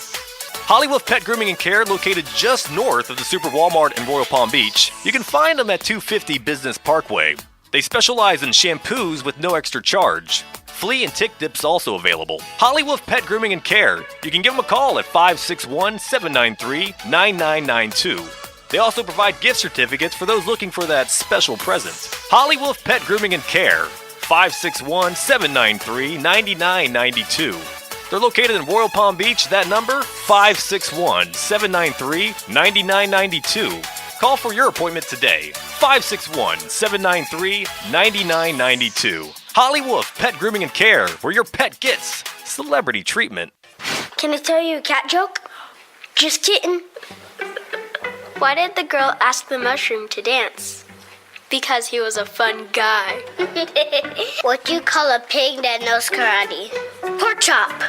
Holly Wolf Pet Grooming and Care, located just north of the Super Walmart in Royal Palm Beach. You can find them at 250 Business Parkway. They specialize in shampoos with no extra charge. Flea and tick dips also available. Holly Wolf Pet Grooming and Care. You can give them a call at 561-793-9992. They also provide gift certificates for those looking for that special present. Holly Wolf Pet Grooming and Care. 561-793-9992. They're located in Royal Palm Beach. That number, 561-793-9992. Call for your appointment today. 561-793-9992. Holly Wolf Pet Grooming and Care, where your pet gets celebrity treatment. Can I tell you a cat joke? Just kidding. Why did the girl ask the mushroom to dance? Because he was a fun guy. What do you call a pig that knows karate? Pork chop.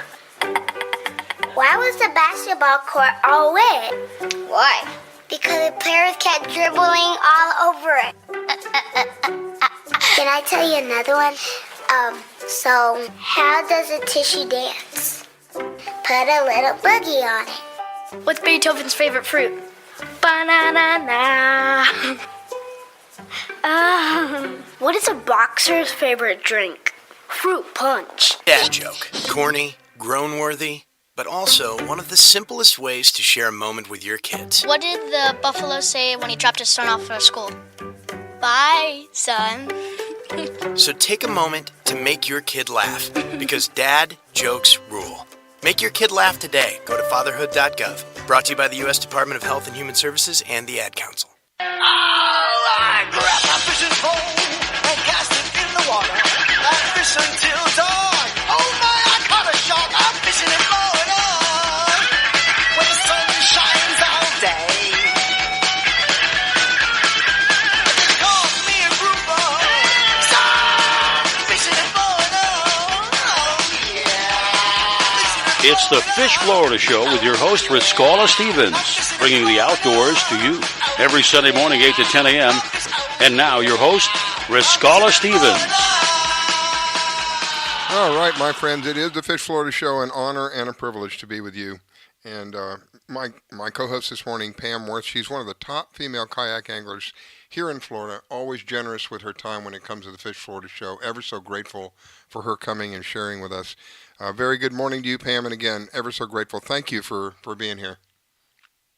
Why was the basketball court all wet? Why? Because the players kept dribbling all over it. Can I tell you another one? So how does a tissue dance? Put a little boogie on it. What's Beethoven's favorite fruit? Banana. What is a boxer's favorite drink? Fruit punch. Dad joke. Corny, groan-worthy, but also one of the simplest ways to share a moment with your kids. What did the buffalo say when he dropped his son off at school? Bye, son. So take a moment to make your kid laugh, because dad jokes rule. Make your kid laugh today. Go to fatherhood.gov. Brought to you by the U.S. Department of Health and Human Services and the Ad Council. I grab my fishing pole and fish until dawn. Oh my, I caught a shark. I'm fishing and blowing on. When the sun shines all day. Call me a grouper. So fishing and blowing on. Oh yeah. It's the Fish Florida Show with your host, Riscala Stevens, bringing the outdoors to you every Sunday morning, 8 to 10 a.m. And now, your host, Riscala Stevens. All right, my friends, it is the Fish Florida Show, an honor and a privilege to be with you. And my co-host this morning, Pam Worth, she's one of the top female kayak anglers here in Florida, always generous with her time when it comes to the Fish Florida Show. Ever so grateful for her coming and sharing with us. Very good morning to you, Pam, and again, ever so grateful. Thank you for being here.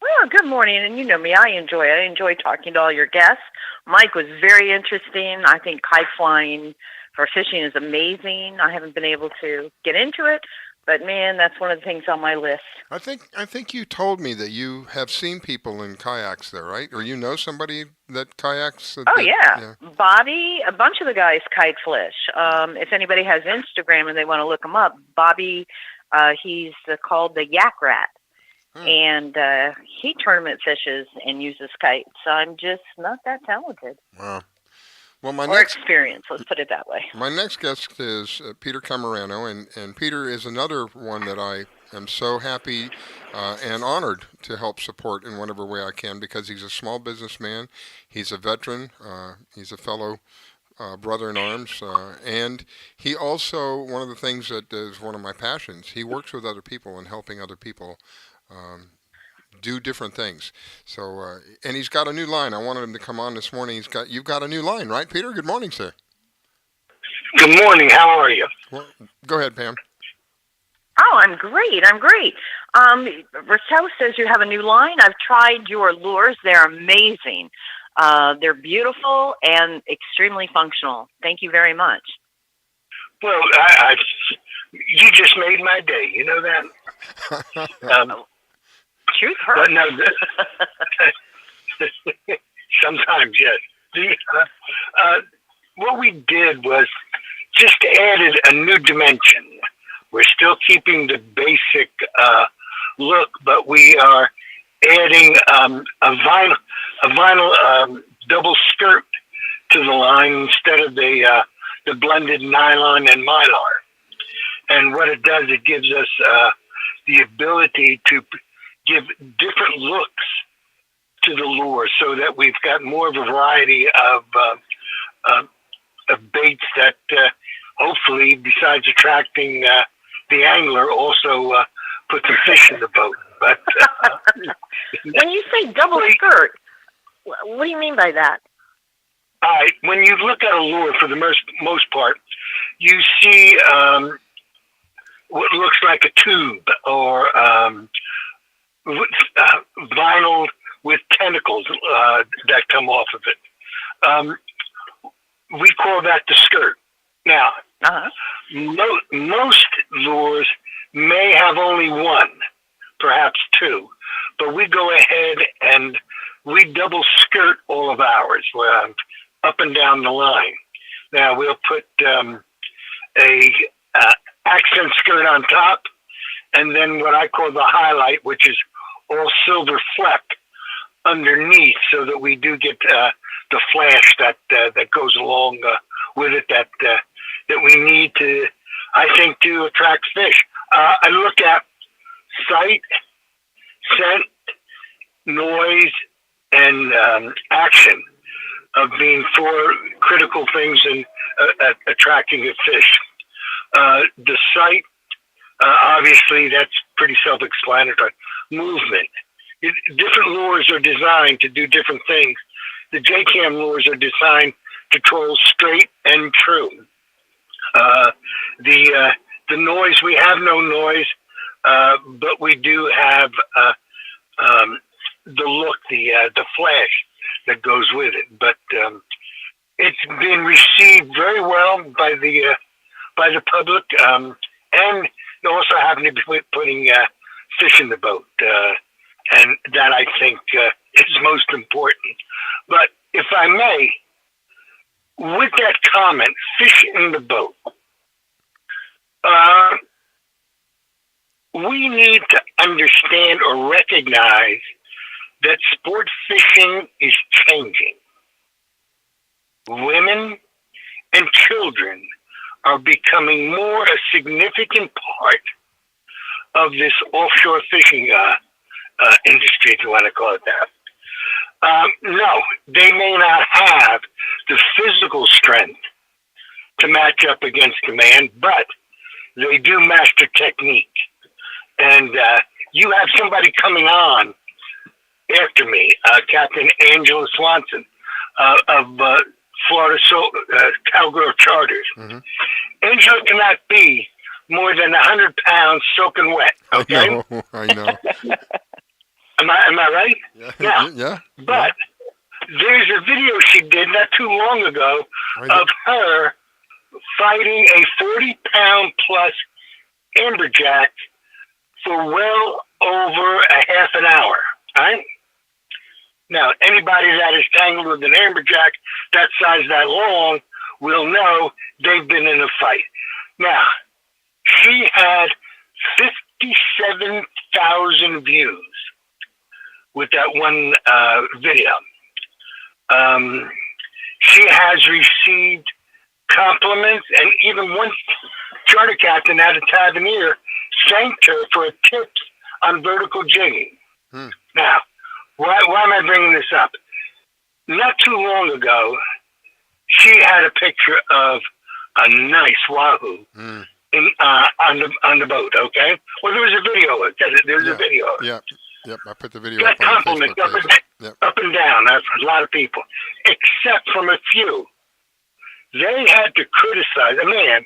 Well, good morning, and you know me, I enjoy it. I enjoy talking to all your guests. Mike was very interesting. I think kite flying for fishing is amazing. I haven't been able to get into it, but man, that's one of the things on my list. I think you told me that you have seen people in kayaks there, right? Or you know somebody that kayaks? Yeah. Bobby, a bunch of the guys kite fish. If anybody has Instagram and they want to look him up, Bobby, he's called the Yak Rat. And he tournament fishes and uses kites. So I'm just not that talented. Wow. Well, experienced, let's put it that way. My next guest is Peter Cammarano, and Peter is another one that I am so happy and honored to help support in whatever way I can, because he's a small businessman, he's a veteran, he's a fellow brother in arms, and he also, one of the things that is one of my passions, he works with other people and helping other people do different things. So, and he's got a new line. I wanted him to come on this morning. You've got a new line, right, Peter? Good morning, sir. Good morning. How are you? Well, go ahead, Pam. Oh, I'm great. Rousseau says you have a new line. I've tried your lures. They're amazing. They're beautiful and extremely functional. Thank you very much. Well, you just made my day. You know that? Truth hurts. No, sometimes, yes. What we did was just added a new dimension. We're still keeping the basic look, but we are adding a vinyl double skirt to the line instead of the blended nylon and mylar. And what it does, it gives us the ability to give different looks to the lure, so that we've got more of a variety of baits that hopefully, besides attracting the angler, also put the fish in the boat. But when you say double skirt, what do you mean by that? When you look at a lure, for the most part, you see what looks like a tube or vinyl with tentacles that come off of it. We call that the skirt. Now, most lures may have only one, perhaps two, but we go ahead and we double skirt all of ours up and down the line. Now, we'll put a accent skirt on top, and then what I call the highlight, which is all silver fleck underneath, so that we do get the flash that goes along with it that we need to, I think, to attract fish. I look at sight, scent, noise, and action of being four critical things in attracting a fish. The sight, obviously, that's pretty self-explanatory. Movement. Different lures are designed to do different things. The JCamm lures are designed to troll straight and true. The noise, we have no noise, but we do have the look, the flash that goes with it. But it's been received very well by the public, and also happen to be putting fish in the boat, and that I think is most important. But if I may, with that comment, fish in the boat, understand or recognize that sport fishing is changing. Women and children are becoming more a significant part of this offshore fishing industry, if you want to call it that. No, they may not have the physical strength to match up against a man, but they do master technique. And you have somebody coming on after me, Captain Angela Swanson of Florida Cowgirl Charters. Mm-hmm. Angela cannot be more than 100 pounds soaking wet. Okay, I know. Am I right? Yeah. Yeah. But there's a video she did not too long ago of her fighting a 40-pound plus amberjack for well over a half an hour. Right? Now, anybody that is tangled with an amberjack that size, that long, will know they've been in a fight. Now, she had 57,000 views with that one video. She has received compliments, and even one charter captain at a Tavernier thanked her for her tips on vertical jigging. Now, why am I bringing this up? Not too long ago, she had a picture of a nice wahoo on the boat. Okay, well, there was a video. There's a video. Yep. I put the video Got up on the compliments Facebook page. up and down. That's a lot of people, except from a few. They had to criticize a man.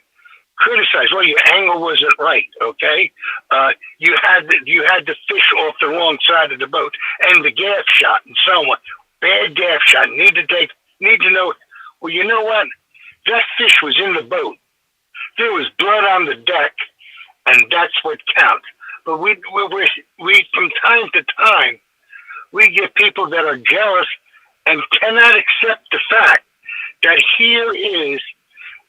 Well, your angle wasn't right. Okay, you had the fish off the wrong side of the boat, and the gaff shot, and so on. Bad gaff shot. Need to know. Well, you know what? That fish was in the boat. There was blood on the deck, and that's what counts. But we from time to time, we get people that are jealous and cannot accept the fact that here is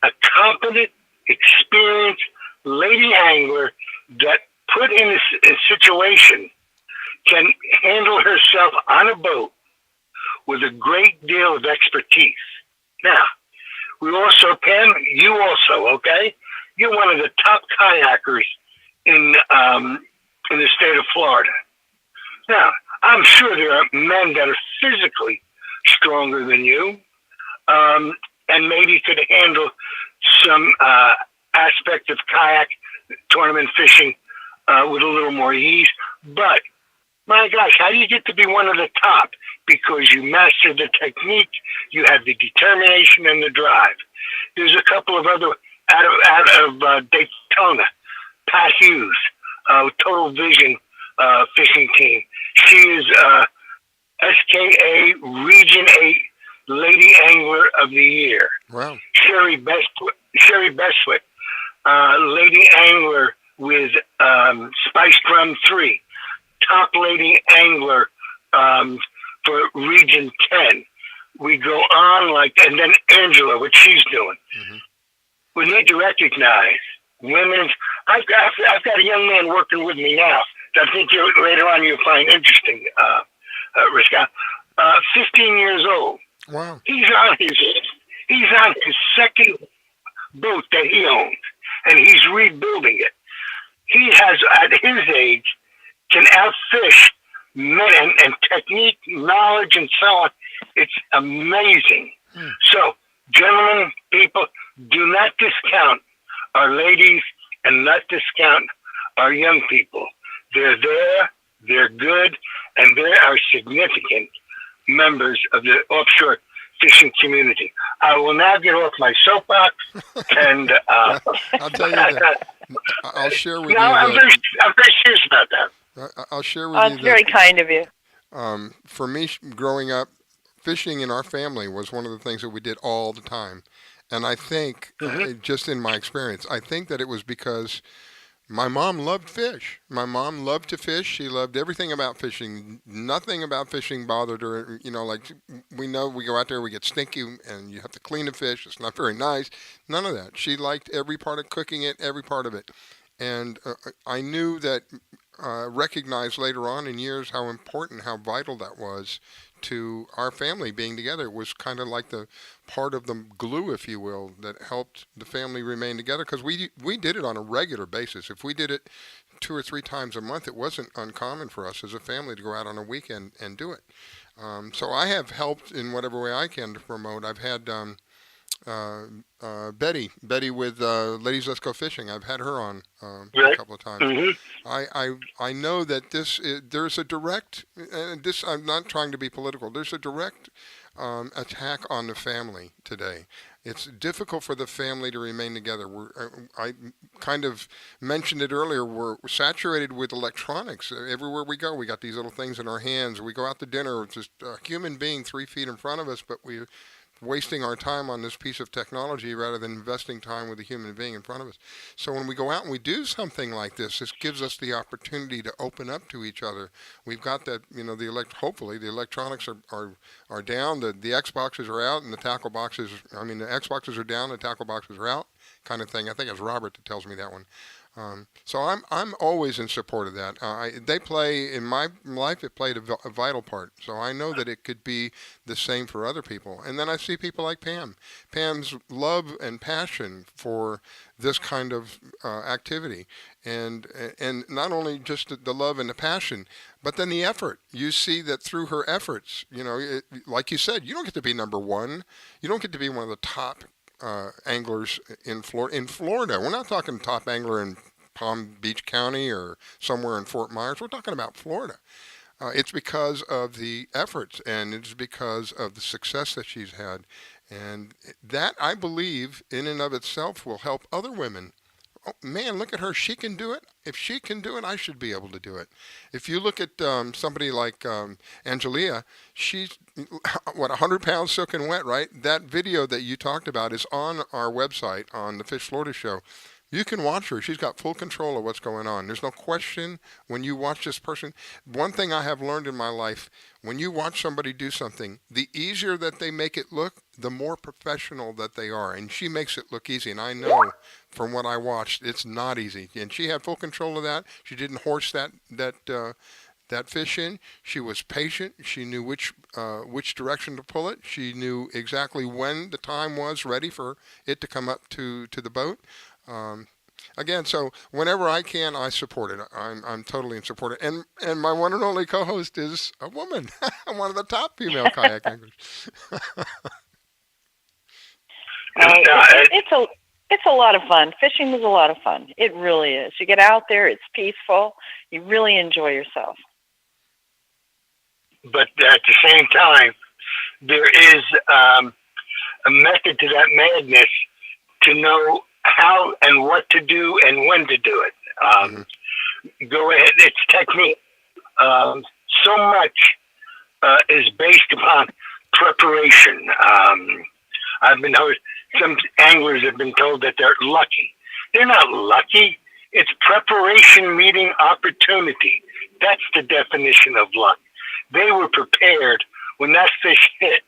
a competent, experienced lady angler that put in a situation can handle herself on a boat with a great deal of expertise. Now, we also, Pam, you also, okay? You're one of the top kayakers in the state of Florida. Now, I'm sure there are men that are physically stronger than you, and maybe could handle some aspect of kayak tournament fishing with a little more ease. But, my gosh, how do you get to be one of the top? Because you master the technique, you have the determination and the drive. There's a couple of other out of Daytona, Pat Hughes, Total Vision fishing team. She is SKA Region 8 Lady Angler of the Year. Wow. Sherry Bestwick, Lady Angler with Spice Drum 3, top Lady Angler for Region 10. We go on and then Angela, what she's doing. Mm-hmm. We need to recognize women's. I've got a young man working with me now that I think later on you'll find interesting, Risca. 15 years old. Wow. He's on his second boat that he owns, and he's rebuilding it. He has, at his age, can outfish men and technique, knowledge, and so on. It's amazing. So, gentlemen, people, do not discount our ladies and not discount our young people. They're there, they're good, and they are significant members of the offshore fishing community. I will now get off my soapbox, and I'll tell you that. I'll share with you. I'm very serious about that. I'll share with Oh, you. it's very kind of you. For me, growing up, fishing in our family was one of the things that we did all the time. And I think, just in my experience, I think that it was because my mom loved fish. My mom loved to fish. She loved everything about fishing. Nothing about fishing bothered her. You know, like we know we go out there, we get stinky, and you have to clean the fish. It's not very nice. None of that. She liked every part of cooking it, every part of it. And I knew that recognized later on in years how important, how vital that was to our family being together. It was kind of like the part of the glue, if you will, that helped the family remain together, because we did it on a regular basis. If we did it 2 or 3 times a month, it wasn't uncommon for us as a family to go out on a weekend and do it. So I have helped in whatever way I can to promote. I've had Betty with Ladies Let's Go Fishing. I've had her on a couple of times. Mm-hmm. I know that there's a direct, and this, I'm not trying to be political, there's a direct attack on the family today. It's difficult for the family to remain together. I kind of mentioned it earlier. We're saturated with electronics. Everywhere we go, we got these little things in our hands. We go out to dinner, it's just a human being 3 feet in front of us, but we're wasting our time on this piece of technology rather than investing time with a human being in front of us. So when we go out and we do something like this gives us the opportunity to open up to each other. We've got that, hopefully the electronics are down, the Xboxes are out, and the tackle boxes, the Xboxes are down, the tackle boxes are out, kind of thing. I think it's Robert that tells me that one. So I'm always in support of that. They play, in my life, it played a vital part. So I know that it could be the same for other people. And then I see people like Pam. Pam's love and passion for this kind of activity. And not only just the love and the passion, but then the effort. You see that through her efforts, like you said, you don't get to be number one. You don't get to be one of the top anglers in Florida. We're not talking top angler in Palm Beach County or somewhere in Fort Myers. We're talking about Florida. It's because of the efforts, and it's because of the success that she's had. And that, I believe, in and of itself will help other women. Oh, man, look at her. She can do it. If she can do it, I should be able to do it. If you look at somebody like Angelia, she's, 100 pounds soaking wet, right? That video that you talked about is on our website, on the Fish Florida Show. You can watch her. She's got full control of what's going on. There's no question when you watch this person. One thing I have learned in my life, when you watch somebody do something, the easier that they make it look, the more professional that they are. And she makes it look easy. And I know from what I watched, it's not easy. And she had full control of that. She didn't horse that fish in. She was patient. She knew which direction to pull it. She knew exactly when the time was ready for it to come up to the boat. Again, so whenever I can, I support it. I'm totally in support of it. And my one and only co-host is a woman, one of the top female kayak anglers. It's a lot of fun. Fishing is a lot of fun. It really is. You get out there, it's peaceful. You really enjoy yourself. But at the same time, there is a method to that madness to know how and what to do and when to do it. Go ahead. It's technique. So much is based upon preparation. I've been told, some anglers have been told that they're lucky. They're not lucky. It's preparation meeting opportunity. That's the definition of luck. They were prepared when that fish hit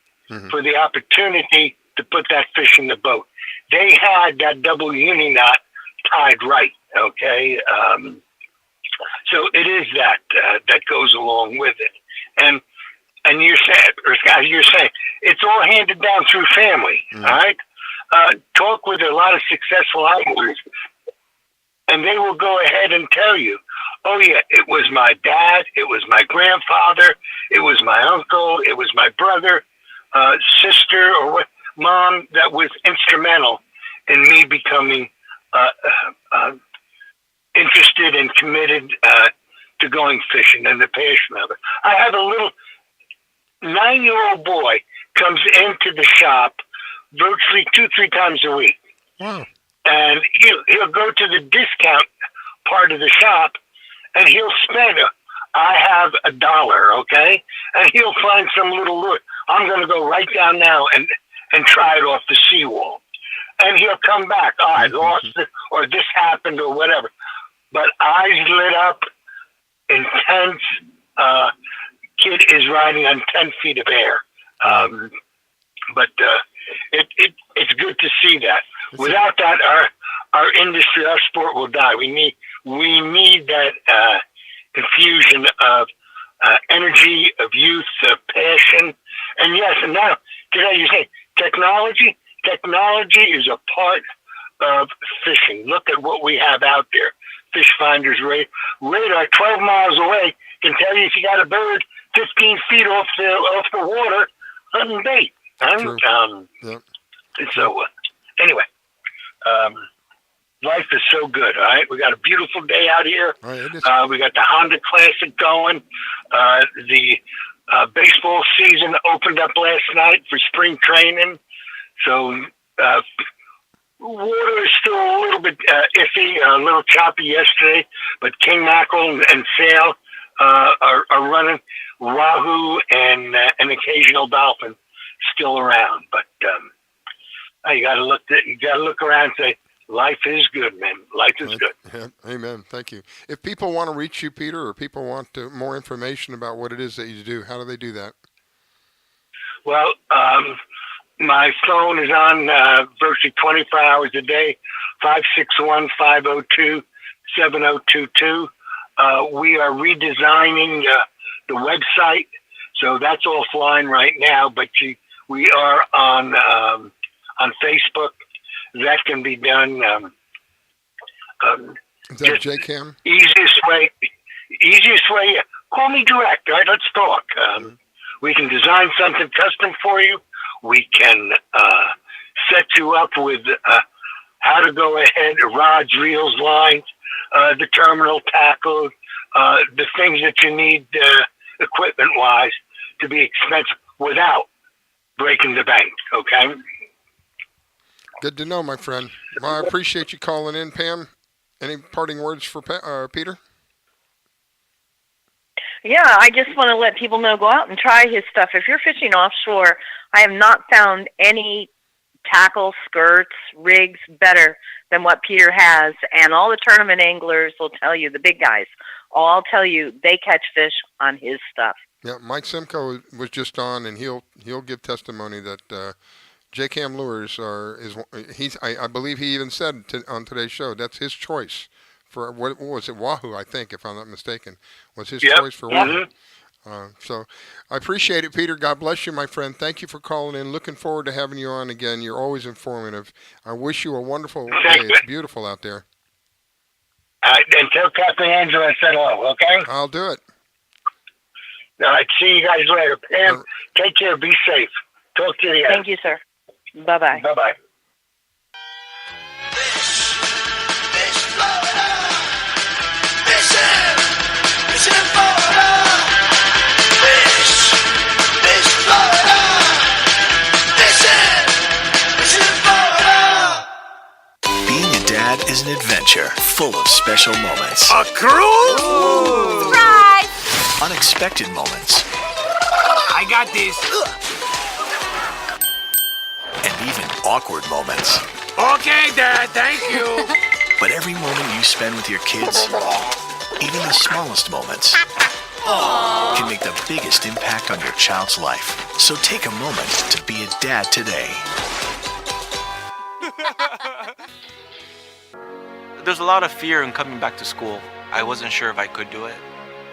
for the opportunity to put that fish in the boat. They had that double uni knot tied right, okay? So it is that goes along with it. And you're saying, it's all handed down through family, all right? Talk with a lot of successful anglers, and they will go ahead and tell you, oh, yeah, it was my dad, it was my grandfather, it was my uncle, it was my brother, sister, or what, mom that was instrumental in me becoming interested and committed to going fishing and the passion of it. I have a little 9-year-old boy comes into the shop virtually 2-3 times a week. Wow. And he'll go to the discount part of the shop and he'll spend I have $1, okay? And he'll find some little lure. I'm going to go right down now and try it off the seawall. And he'll come back. Oh, I lost it, or this happened, or whatever. But eyes lit up, intense. Kid is riding on 10 feet of air. But it's good to see that. Without that, our industry, our sport will die. We need that infusion of energy, of youth, of passion. And yes, and now, today you say technology. Technology is a part of fishing. Look at what we have out there. Fish finders radar 12 miles away can tell you if you got a bird 15 feet off the water hunting bait. So anyway, life is so good. All right, we got a beautiful day out here. We got the Honda Classic going. The baseball season opened up last night for spring training. So water is still a little bit iffy, a little choppy yesterday, but king mackerel and sail are running. Wahoo and an occasional dolphin still around. But you got to look around and say, life is good, man. Life is good. Yeah, amen. Thank you. If people want to reach you, Peter, or people want more information about what it is that you do, how do they do that? Well, my phone is on virtually 24 hours a day, 561-502-7022. We are redesigning the website, so that's offline right now, but we are on Facebook. That can be done. Is that JCamm? Easiest way, call me direct, all right? Let's talk. We can design something custom for you. We can set you up with how to go ahead, rods, reels, lines, the terminal tackle, the things that you need equipment-wise to be expensive without breaking the bank, okay? Good to know, my friend. Well, I appreciate you calling in, Pam. Any parting words for Peter? Yeah, I just want to let people know, go out and try his stuff. If you're fishing offshore, I have not found any tackle, skirts, rigs better than what Peter has. And all the tournament anglers will tell you, the big guys, all tell you they catch fish on his stuff. Yeah, Mike Simko was just on, and he'll give testimony that JCamm lures I believe he even said on today's show that's his choice for what was it, Wahoo, I think, if I'm not mistaken, was his choice for Wahoo. So I appreciate it, Peter. God bless you, my friend. Thank you for calling in. Looking forward to having you on again. You're always informative. I wish you a wonderful day. It's beautiful out there. And tell Captain Angela I said hello, okay? I'll do it. All right, see you guys later. Pam, take care. Be safe. Talk to you. Thank you, sir. Bye-bye. Bye-bye. Being a dad is an adventure full of special moments. A cruise? Surprise! Unexpected moments. I got this. And even awkward moments. Okay, Dad, thank you. But every moment you spend with your kids, even the smallest moments, can make the biggest impact on your child's life. So take a moment to be a dad today. There's a lot of fear in coming back to school. I wasn't sure if I could do it.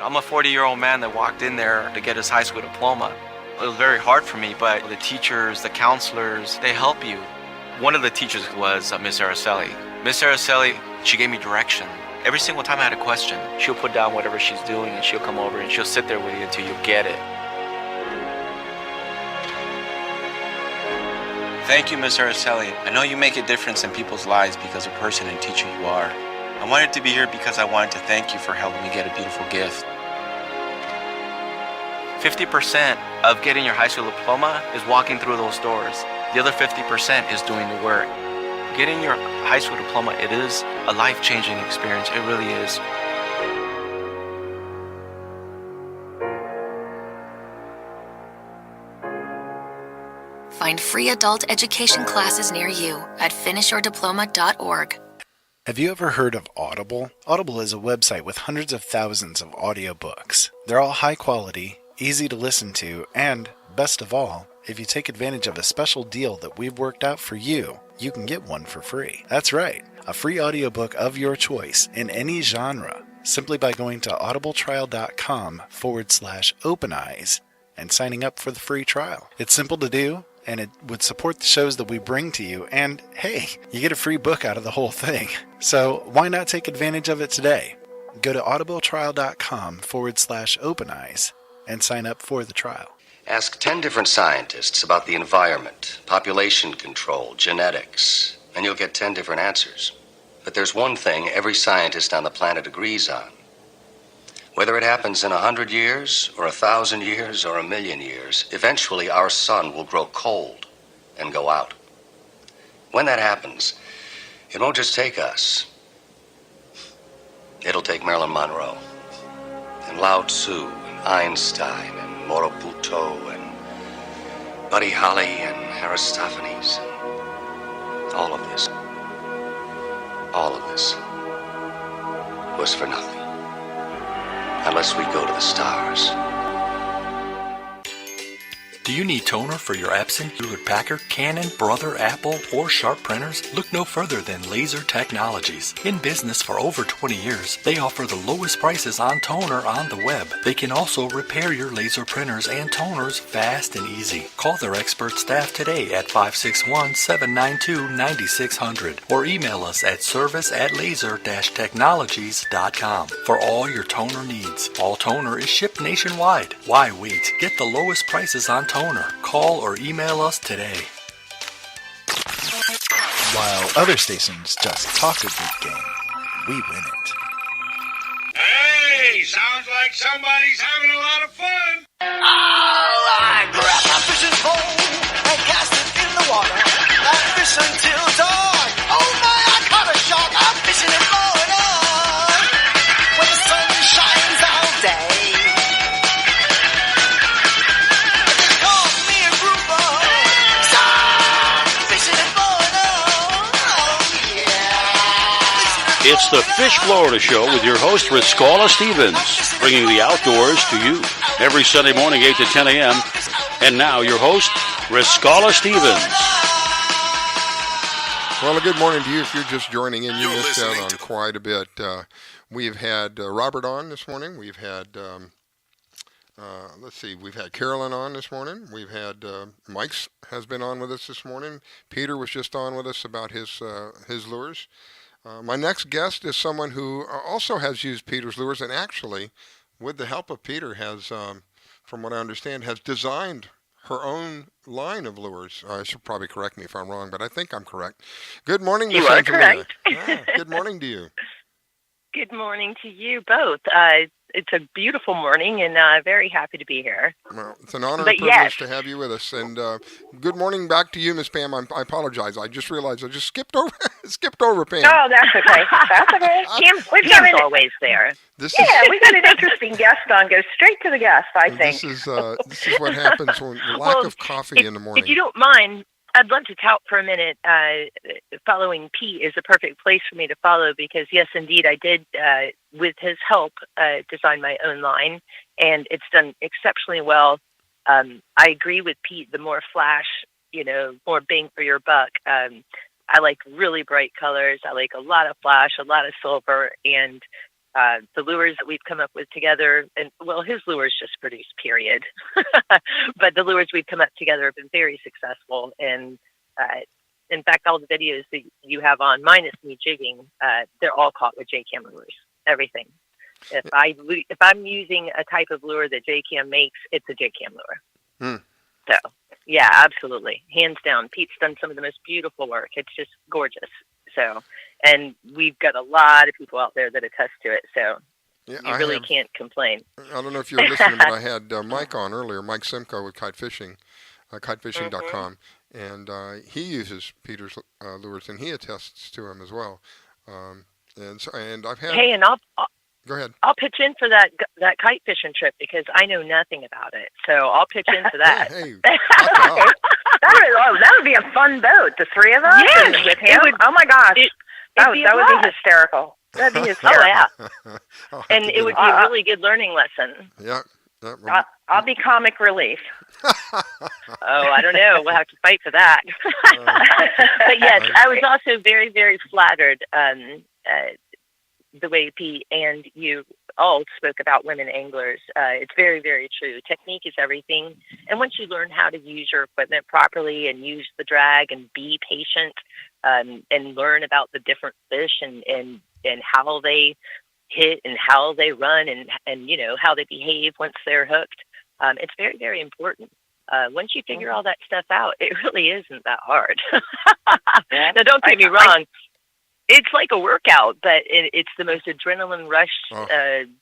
I'm a 40-year-old man that walked in there to get his high school diploma. It was very hard for me, but the teachers, the counselors, they help you. One of the teachers was Miss Araceli. Miss Araceli, she gave me direction. Every single time I had a question, she'll put down whatever she's doing and she'll come over and she'll sit there with you until you get it. Thank you, Miss Araceli. I know you make a difference in people's lives because of the person and teacher you are. I wanted to be here because I wanted to thank you for helping me get a beautiful gift. 50% of getting your high school diploma is walking through those doors. The other 50% is doing the work. Getting your high school diploma, it is a life-changing experience. It really is. Find free adult education classes near you at finishyourdiploma.org. Have you ever heard of Audible? Audible is a website with hundreds of thousands of audiobooks. They're all high quality, easy to listen to, and, best of all, if you take advantage of a special deal that we've worked out for you, you can get one for free. That's right, a free audiobook of your choice in any genre. simply by going to audibletrial.com/openeyes and signing up for the free trial. It's simple to do, and it would support the shows that we bring to you, and hey, you get a free book out of the whole thing. So why not take advantage of it today? Go to audibletrial.com/openeyes and sign up for the trial. Ask 10 different scientists about the environment, population control, genetics, and you'll get 10 different answers. But there's one thing every scientist on the planet agrees on. Whether it happens in 100 years, or 1,000 years, or 1,000,000 years, eventually our sun will grow cold and go out. When that happens, it won't just take us. It'll take Marilyn Monroe, and Lao Tzu, and Einstein, and Morobuto, and Buddy Holly, and Aristophanes. All of this was for nothing. Unless we go to the stars. Do you need toner for your Epson, Hewlett-Packard, Canon, Brother, Apple, or Sharp printers? Look no further than Laser Technologies. In business for over 20 years, they offer the lowest prices on toner on the web. They can also repair your laser printers and toners fast and easy. Call their expert staff today at 561-792-9600 or email us at service@laser-technologies.com for all your toner needs. All toner is shipped nationwide. Why wait? Get the lowest prices on toner. Call or email us today. While other stations just talk a good game, we win it. Hey, sounds like somebody's having a lot of fun. I grabbed my fishing pole and cast it in the water. I fish until dawn. Oh my, I caught a shark. I'm fishing in Florida when the sun shines all day. It's the Fish Florida Show with your host, Riscala Stevens, bringing the outdoors to you every Sunday morning, 8 to 10 a.m. And now, your host, Riscala Stevens. Well, a good morning to you. If you're just joining in, you missed out on quite a bit. We've had Robert on this morning. We've had, we've had Carolyn on this morning. We've had Mike's has been on with us this morning. Peter was just on with us about his lures. My next guest is someone who also has used Peter's lures, and actually, with the help of Peter, has, from what I understand, has designed her own line of lures. She'll probably correct me if I'm wrong, but I think I'm correct. Good morning, Miss You are Angelia. correct. Good morning to you. Good morning to you both. It's a beautiful morning, and very happy to be here. Well, it's an honor and privilege to have you with us. And good morning back to you, Miss Pam. I apologize. I just realized I just skipped over Pam. Oh, that's okay. That's okay. Pam's always there. We got an interesting guest on. Go straight to the guest, I think. This is what happens when lack of coffee in the morning. If you don't mind, I'd love to tout for a minute. Following Pete is a perfect place for me to follow because, yes, indeed, I did, with his help, design my own line, and it's done exceptionally well. I agree with Pete. The more flash, more bang for your buck. I like really bright colors. I like a lot of flash, a lot of silver, and the lures that we've come up with together, and well, his lures just produce, period. But the lures we've come up together have been very successful. And in fact, all the videos that you have on, minus me jigging, they're all caught with JCamm lures. Everything. If I'm using a type of lure that JCamm makes, it's a JCamm lure. So yeah, absolutely, hands down. Pete's done some of the most beautiful work. It's just gorgeous. So. And we've got a lot of people out there that attest to it, so you really can't complain. I don't know if you were listening, but I had Mike on earlier, Mike Simko with Kite Fishing, kitefishing.com, and he uses Peter's lures, and he attests to him as well. And I've had. Hey, and go ahead. I'll pitch in for that kite fishing trip because I know nothing about it, so I'll pitch in for that. That would be a fun boat, the three of us. Yes, with him. Oh my gosh. That would be hysterical. That'd be hysterical. And it would be a really good learning lesson. Yeah. I'll be comic relief. I don't know. We'll have to fight for that. But yes, I was also very, very flattered the way Pete and you all spoke about women anglers. It's very, very true. Technique is everything. And once you learn how to use your equipment properly and use the drag and be patient, and learn about the different fish and how they hit and how they run and you know, how they behave once they're hooked, it's very, very important. Once you figure all that stuff out, it really isn't that hard. Now, don't get me wrong. It's like a workout, but it's the most adrenaline rush,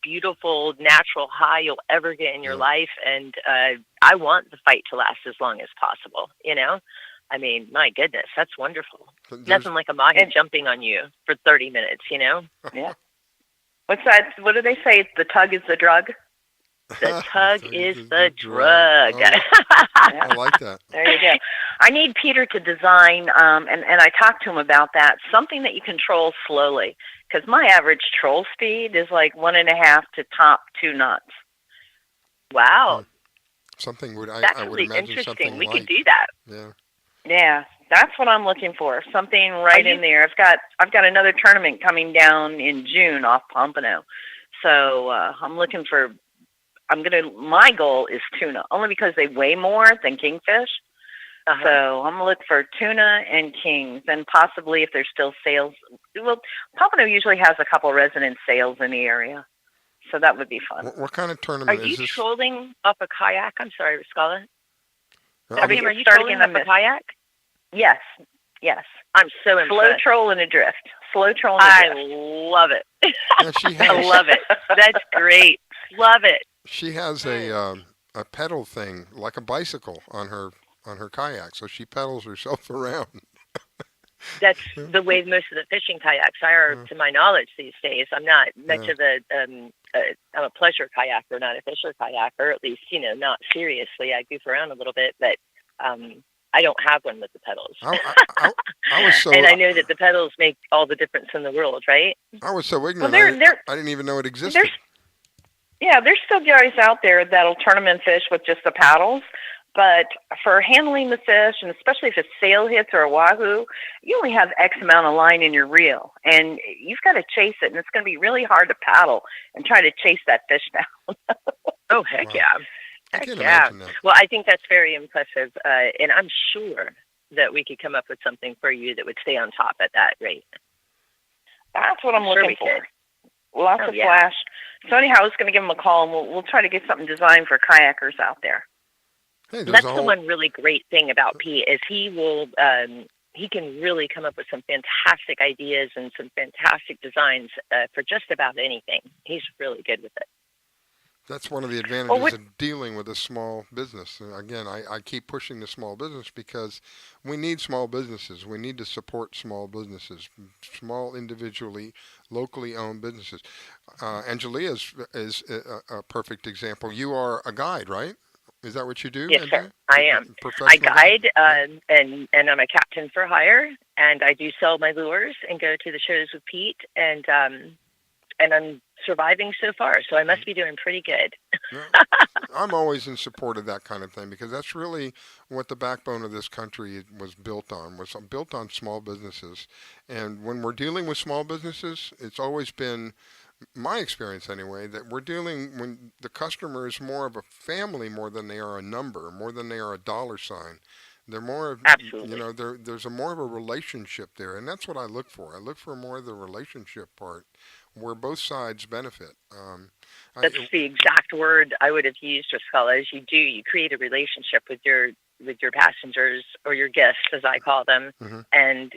beautiful, natural high you'll ever get in your life. And I want the fight to last as long as possible, you know? I mean, my goodness, that's wonderful. Nothing like a mahi jumping on you for 30 minutes, you know? Yeah. What's that? What do they say? The tug is the drug? The tug is the drug. I like that. There you go. I need Peter to design, and I talked to him about that, something that you control slowly. Because my average troll speed is like 1.5 to top 2 knots. Wow. Something would That's I would really imagine interesting. something We like, could do that. Yeah. Yeah, that's what I'm looking for. Something right in there. I've got another tournament coming down in June off Pompano. So I'm looking for my goal is tuna, only because they weigh more than kingfish. So I'm gonna look for tuna and kings, and possibly if there's still sales. Well, Pompano usually has a couple resident sales in the area, so that would be fun. What kind of tournament Are is you this? trolling off a kayak? I'm sorry, Riscala. Are Are you starting trolling in the off a kayak? Yes. I'm so impressed. Slow troll and adrift. Slow troll and adrift. I love it. She has, I love it. That's great. Love it. She has a pedal thing like a bicycle on her kayak, so she pedals herself around. That's the way most of the fishing kayaks are, to my knowledge, these days. I'm not much of I'm a pleasure kayaker, not a fisher kayaker, at least, you know, not seriously. I goof around a little bit, but I don't have one with the pedals. I was so, and I know that the pedals make all the difference in the world, right? I was so ignorant. Well, I didn't even know it existed. There's still guys out there that'll tournament fish with just the paddles. But for handling the fish, and especially if it's sail hits or a wahoo, you only have X amount of line in your reel. And you've got to chase it, and it's going to be really hard to paddle and try to chase that fish down. Oh, heck yeah. I can't Yeah. imagine that. Well, I think that's very impressive. And I'm sure that we could come up with something for you that would stay on top at that rate. That's what I'm Sure looking we for. could. Lots of flash. So anyhow, I was going to give him a call, and we'll try to get something designed for kayakers out there. Hey, That's the one really great thing about Pete is he will he can really come up with some fantastic ideas and some fantastic designs for just about anything. He's really good with it. That's one of the advantages of dealing with a small business. Again, I keep pushing the small business because we need small businesses. We need to support small businesses, small individually, locally owned businesses. Angelia is a perfect example. You are a guide, right? Is that what you do? Yes, Angelia? sir. I am. I guide, and I'm a captain for hire, and I do sell my lures and go to the shows with Pete, and I'm surviving so far, so I must be doing pretty good. I'm always in support of that kind of thing because that's really what the backbone of this country was built on, was built on small businesses. And when we're dealing with small businesses, it's always been my experience anyway, that we're dealing when the customer is more of a family more than they are a number, more than they are a dollar sign. They're more of, you know, there's a more of a relationship there, and that's what I look for. I look for more of the relationship part where both sides benefit. That's the exact word I would have used, Riscala, as you create a relationship with your passengers or your guests, as I call them, and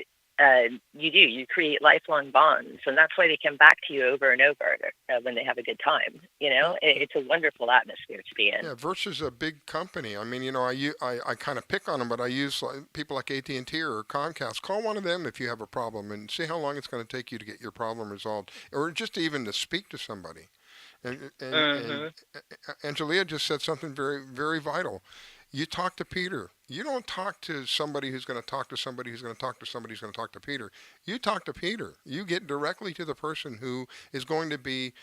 you create lifelong bonds, and that's why they come back to you over and over when they have a good time. You know, it's a wonderful atmosphere to be in. Yeah, versus a big company. I mean, you know, I kind of pick on them, but I use people like AT&T or Comcast. Call one of them if you have a problem and see how long it's going to take you to get your problem resolved, or just even to speak to somebody. And Angelia just said something very, very vital. You talk to Peter. you don't talk to somebody who's going to talk to somebody who's going to talk to somebody who's going to talk to Peter. You talk to Peter. You get directly to the person who is going to be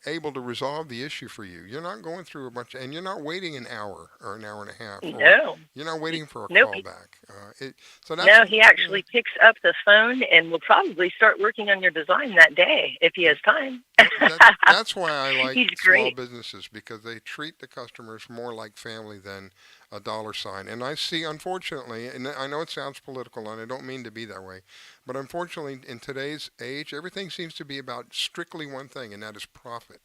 able to resolve the issue for you. You're not going through a bunch, and you're not waiting an hour or an hour and a half. No. You're not waiting for a Nope. call back. No, he actually picks up the phone and will probably start working on your design that day if he has time. That's why I like He's small great. businesses, because they treat the customers more like family than a dollar sign. And I see, unfortunately, and I know it sounds political, and I don't mean to be that way, but unfortunately, in today's age, everything seems to be about strictly one thing, and that is profit.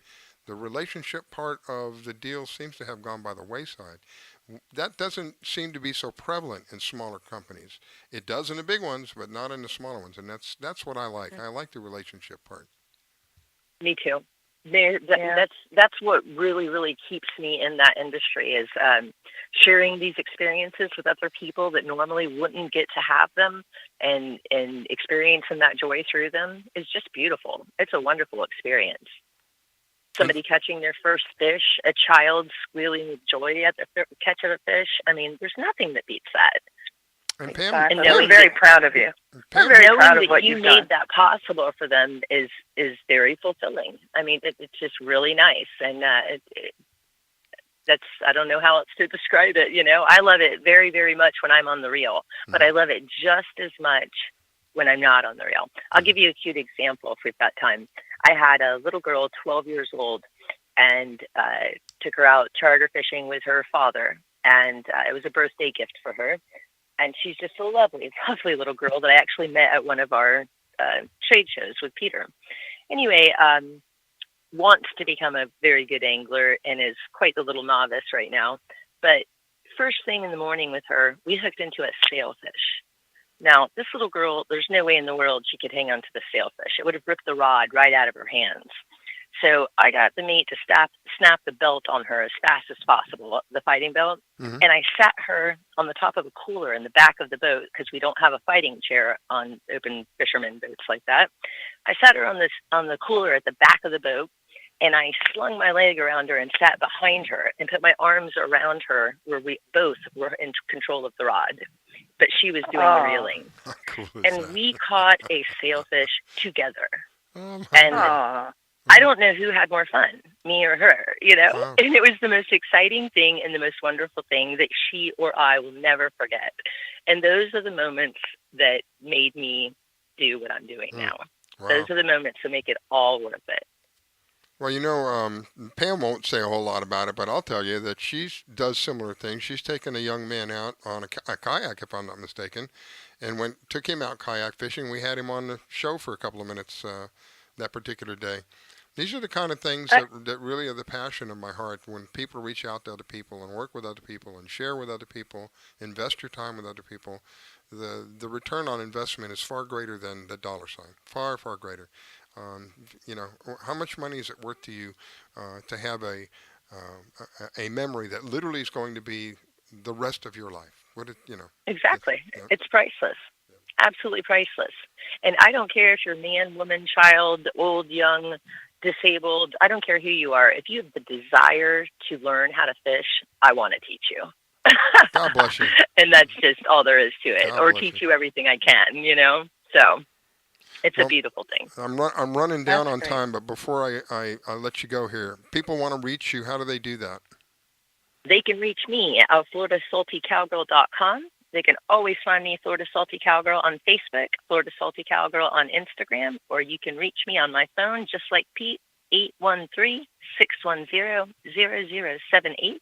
The relationship part of the deal seems to have gone by the wayside. That doesn't seem to be so prevalent in smaller companies. It does in the big ones, but not in the smaller ones, and that's what I like. I like the relationship part. Me too. That's what really keeps me in that industry is sharing these experiences with other people that normally wouldn't get to have them, and experiencing that joy through them is just beautiful. It's a wonderful experience. Somebody catching their first fish, a child squealing with joy at the catch of a fish. I mean, there's nothing that beats that. And Pam, And we're very proud of you. We're very knowing proud of that what you you've made done. that possible for them is very fulfilling. I mean, it's just really nice, and that's, I don't know how else to describe it. You know, I love it very, very much when I'm on the reel, but I love it just as much when I'm not on the reel. I'll give you a cute example if we've got time. I had a little girl, 12 years old, and took her out charter fishing with her father, and it was a birthday gift for her. And she's just a lovely, lovely little girl that I actually met at one of our trade shows with Peter. Anyway, wants to become a very good angler and is quite the little novice right now. But first thing in the morning with her, we hooked into a sailfish. Now, this little girl, there's no way in the world she could hang on to the sailfish. It would have ripped the rod right out of her hands. So I got the mate to snap the belt on her as fast as possible, the fighting belt, and I sat her on the top of a cooler in the back of the boat because we don't have a fighting chair on open fisherman boats like that. I sat her on the cooler at the back of the boat, and I slung my leg around her and sat behind her and put my arms around her where we both were in control of the rod, but she was doing the reeling. Cool And we caught a sailfish together. Oh, and I don't know who had more fun, me or her, you know? Wow. And it was the most exciting thing and the most wonderful thing that she or I will never forget. And those are the moments that made me do what I'm doing now. Wow. Those are the moments that make it all worth it. Well, you know, Pam won't say a whole lot about it, but I'll tell you that she does similar things. She's taken a young man out on a kayak, if I'm not mistaken, and took him out kayak fishing. We had him on the show for a couple of minutes that particular day. These are the kind of things that really are the passion of my heart. When people reach out to other people and work with other people and share with other people, invest your time with other people, the return on investment is far greater than the dollar sign. Far, far greater. You know, how much money is it worth to you to have a memory that literally is going to be the rest of your life? Exactly. It's priceless. Absolutely priceless. And I don't care if you're man, woman, child, old, young, disabled. I don't care who you are. If you have the desire to learn how to fish, I want to teach you. God bless you. And that's just all there is to it. God Or bless teach you. you everything I can, you know? So it's a beautiful thing. I'm running down That's on great. time, but before I let you go here, people want to reach you. How do they do that? They can reach me at FloridaSaltyCowgirl.com. They can always find me Florida Salty Cowgirl on Facebook, Florida Salty Cowgirl on Instagram, or you can reach me on my phone, just like Pete, 813-610-0078,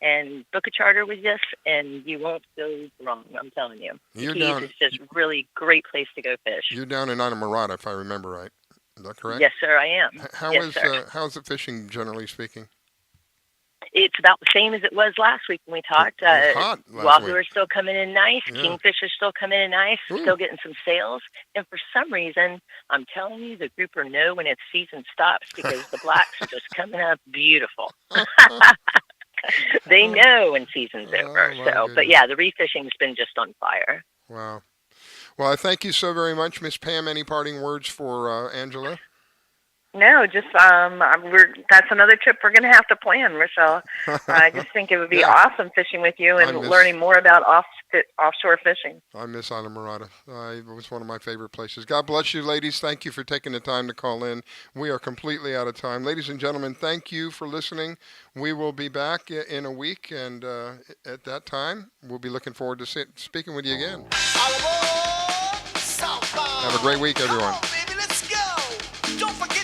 and book a charter with us, and you won't go wrong, I'm telling you. You're Keys down- is just really great place to go fish. You're down in Anamorada, if I remember right. Is that correct? Yes, sir, I am. How's sir. the fishing, generally speaking? It's about the same as it was last week when we talked. It was hot last Wahoo week. are still coming in nice. Yeah. Kingfish are still coming in nice. Still getting some sales. And for some reason, I'm telling you, the grouper know when its season stops because the blacks are just coming up beautiful. They know when season's over. But yeah, the refishing's been just on fire. Wow. Well, I thank you so very much, Miss Pam. Any parting words for Angela? No, just that's another trip we're going to have to plan, Rochelle. I just think it would be awesome fishing with you and learning more about offshore fishing. I miss Islamorada. It was one of my favorite places. God bless you, ladies. Thank you for taking the time to call in. We are completely out of time. Ladies and gentlemen, thank you for listening. We will be back in a week, and at that time, we'll be looking forward to speaking with you again. Have a great week, everyone. Baby, let's go. Don't forget.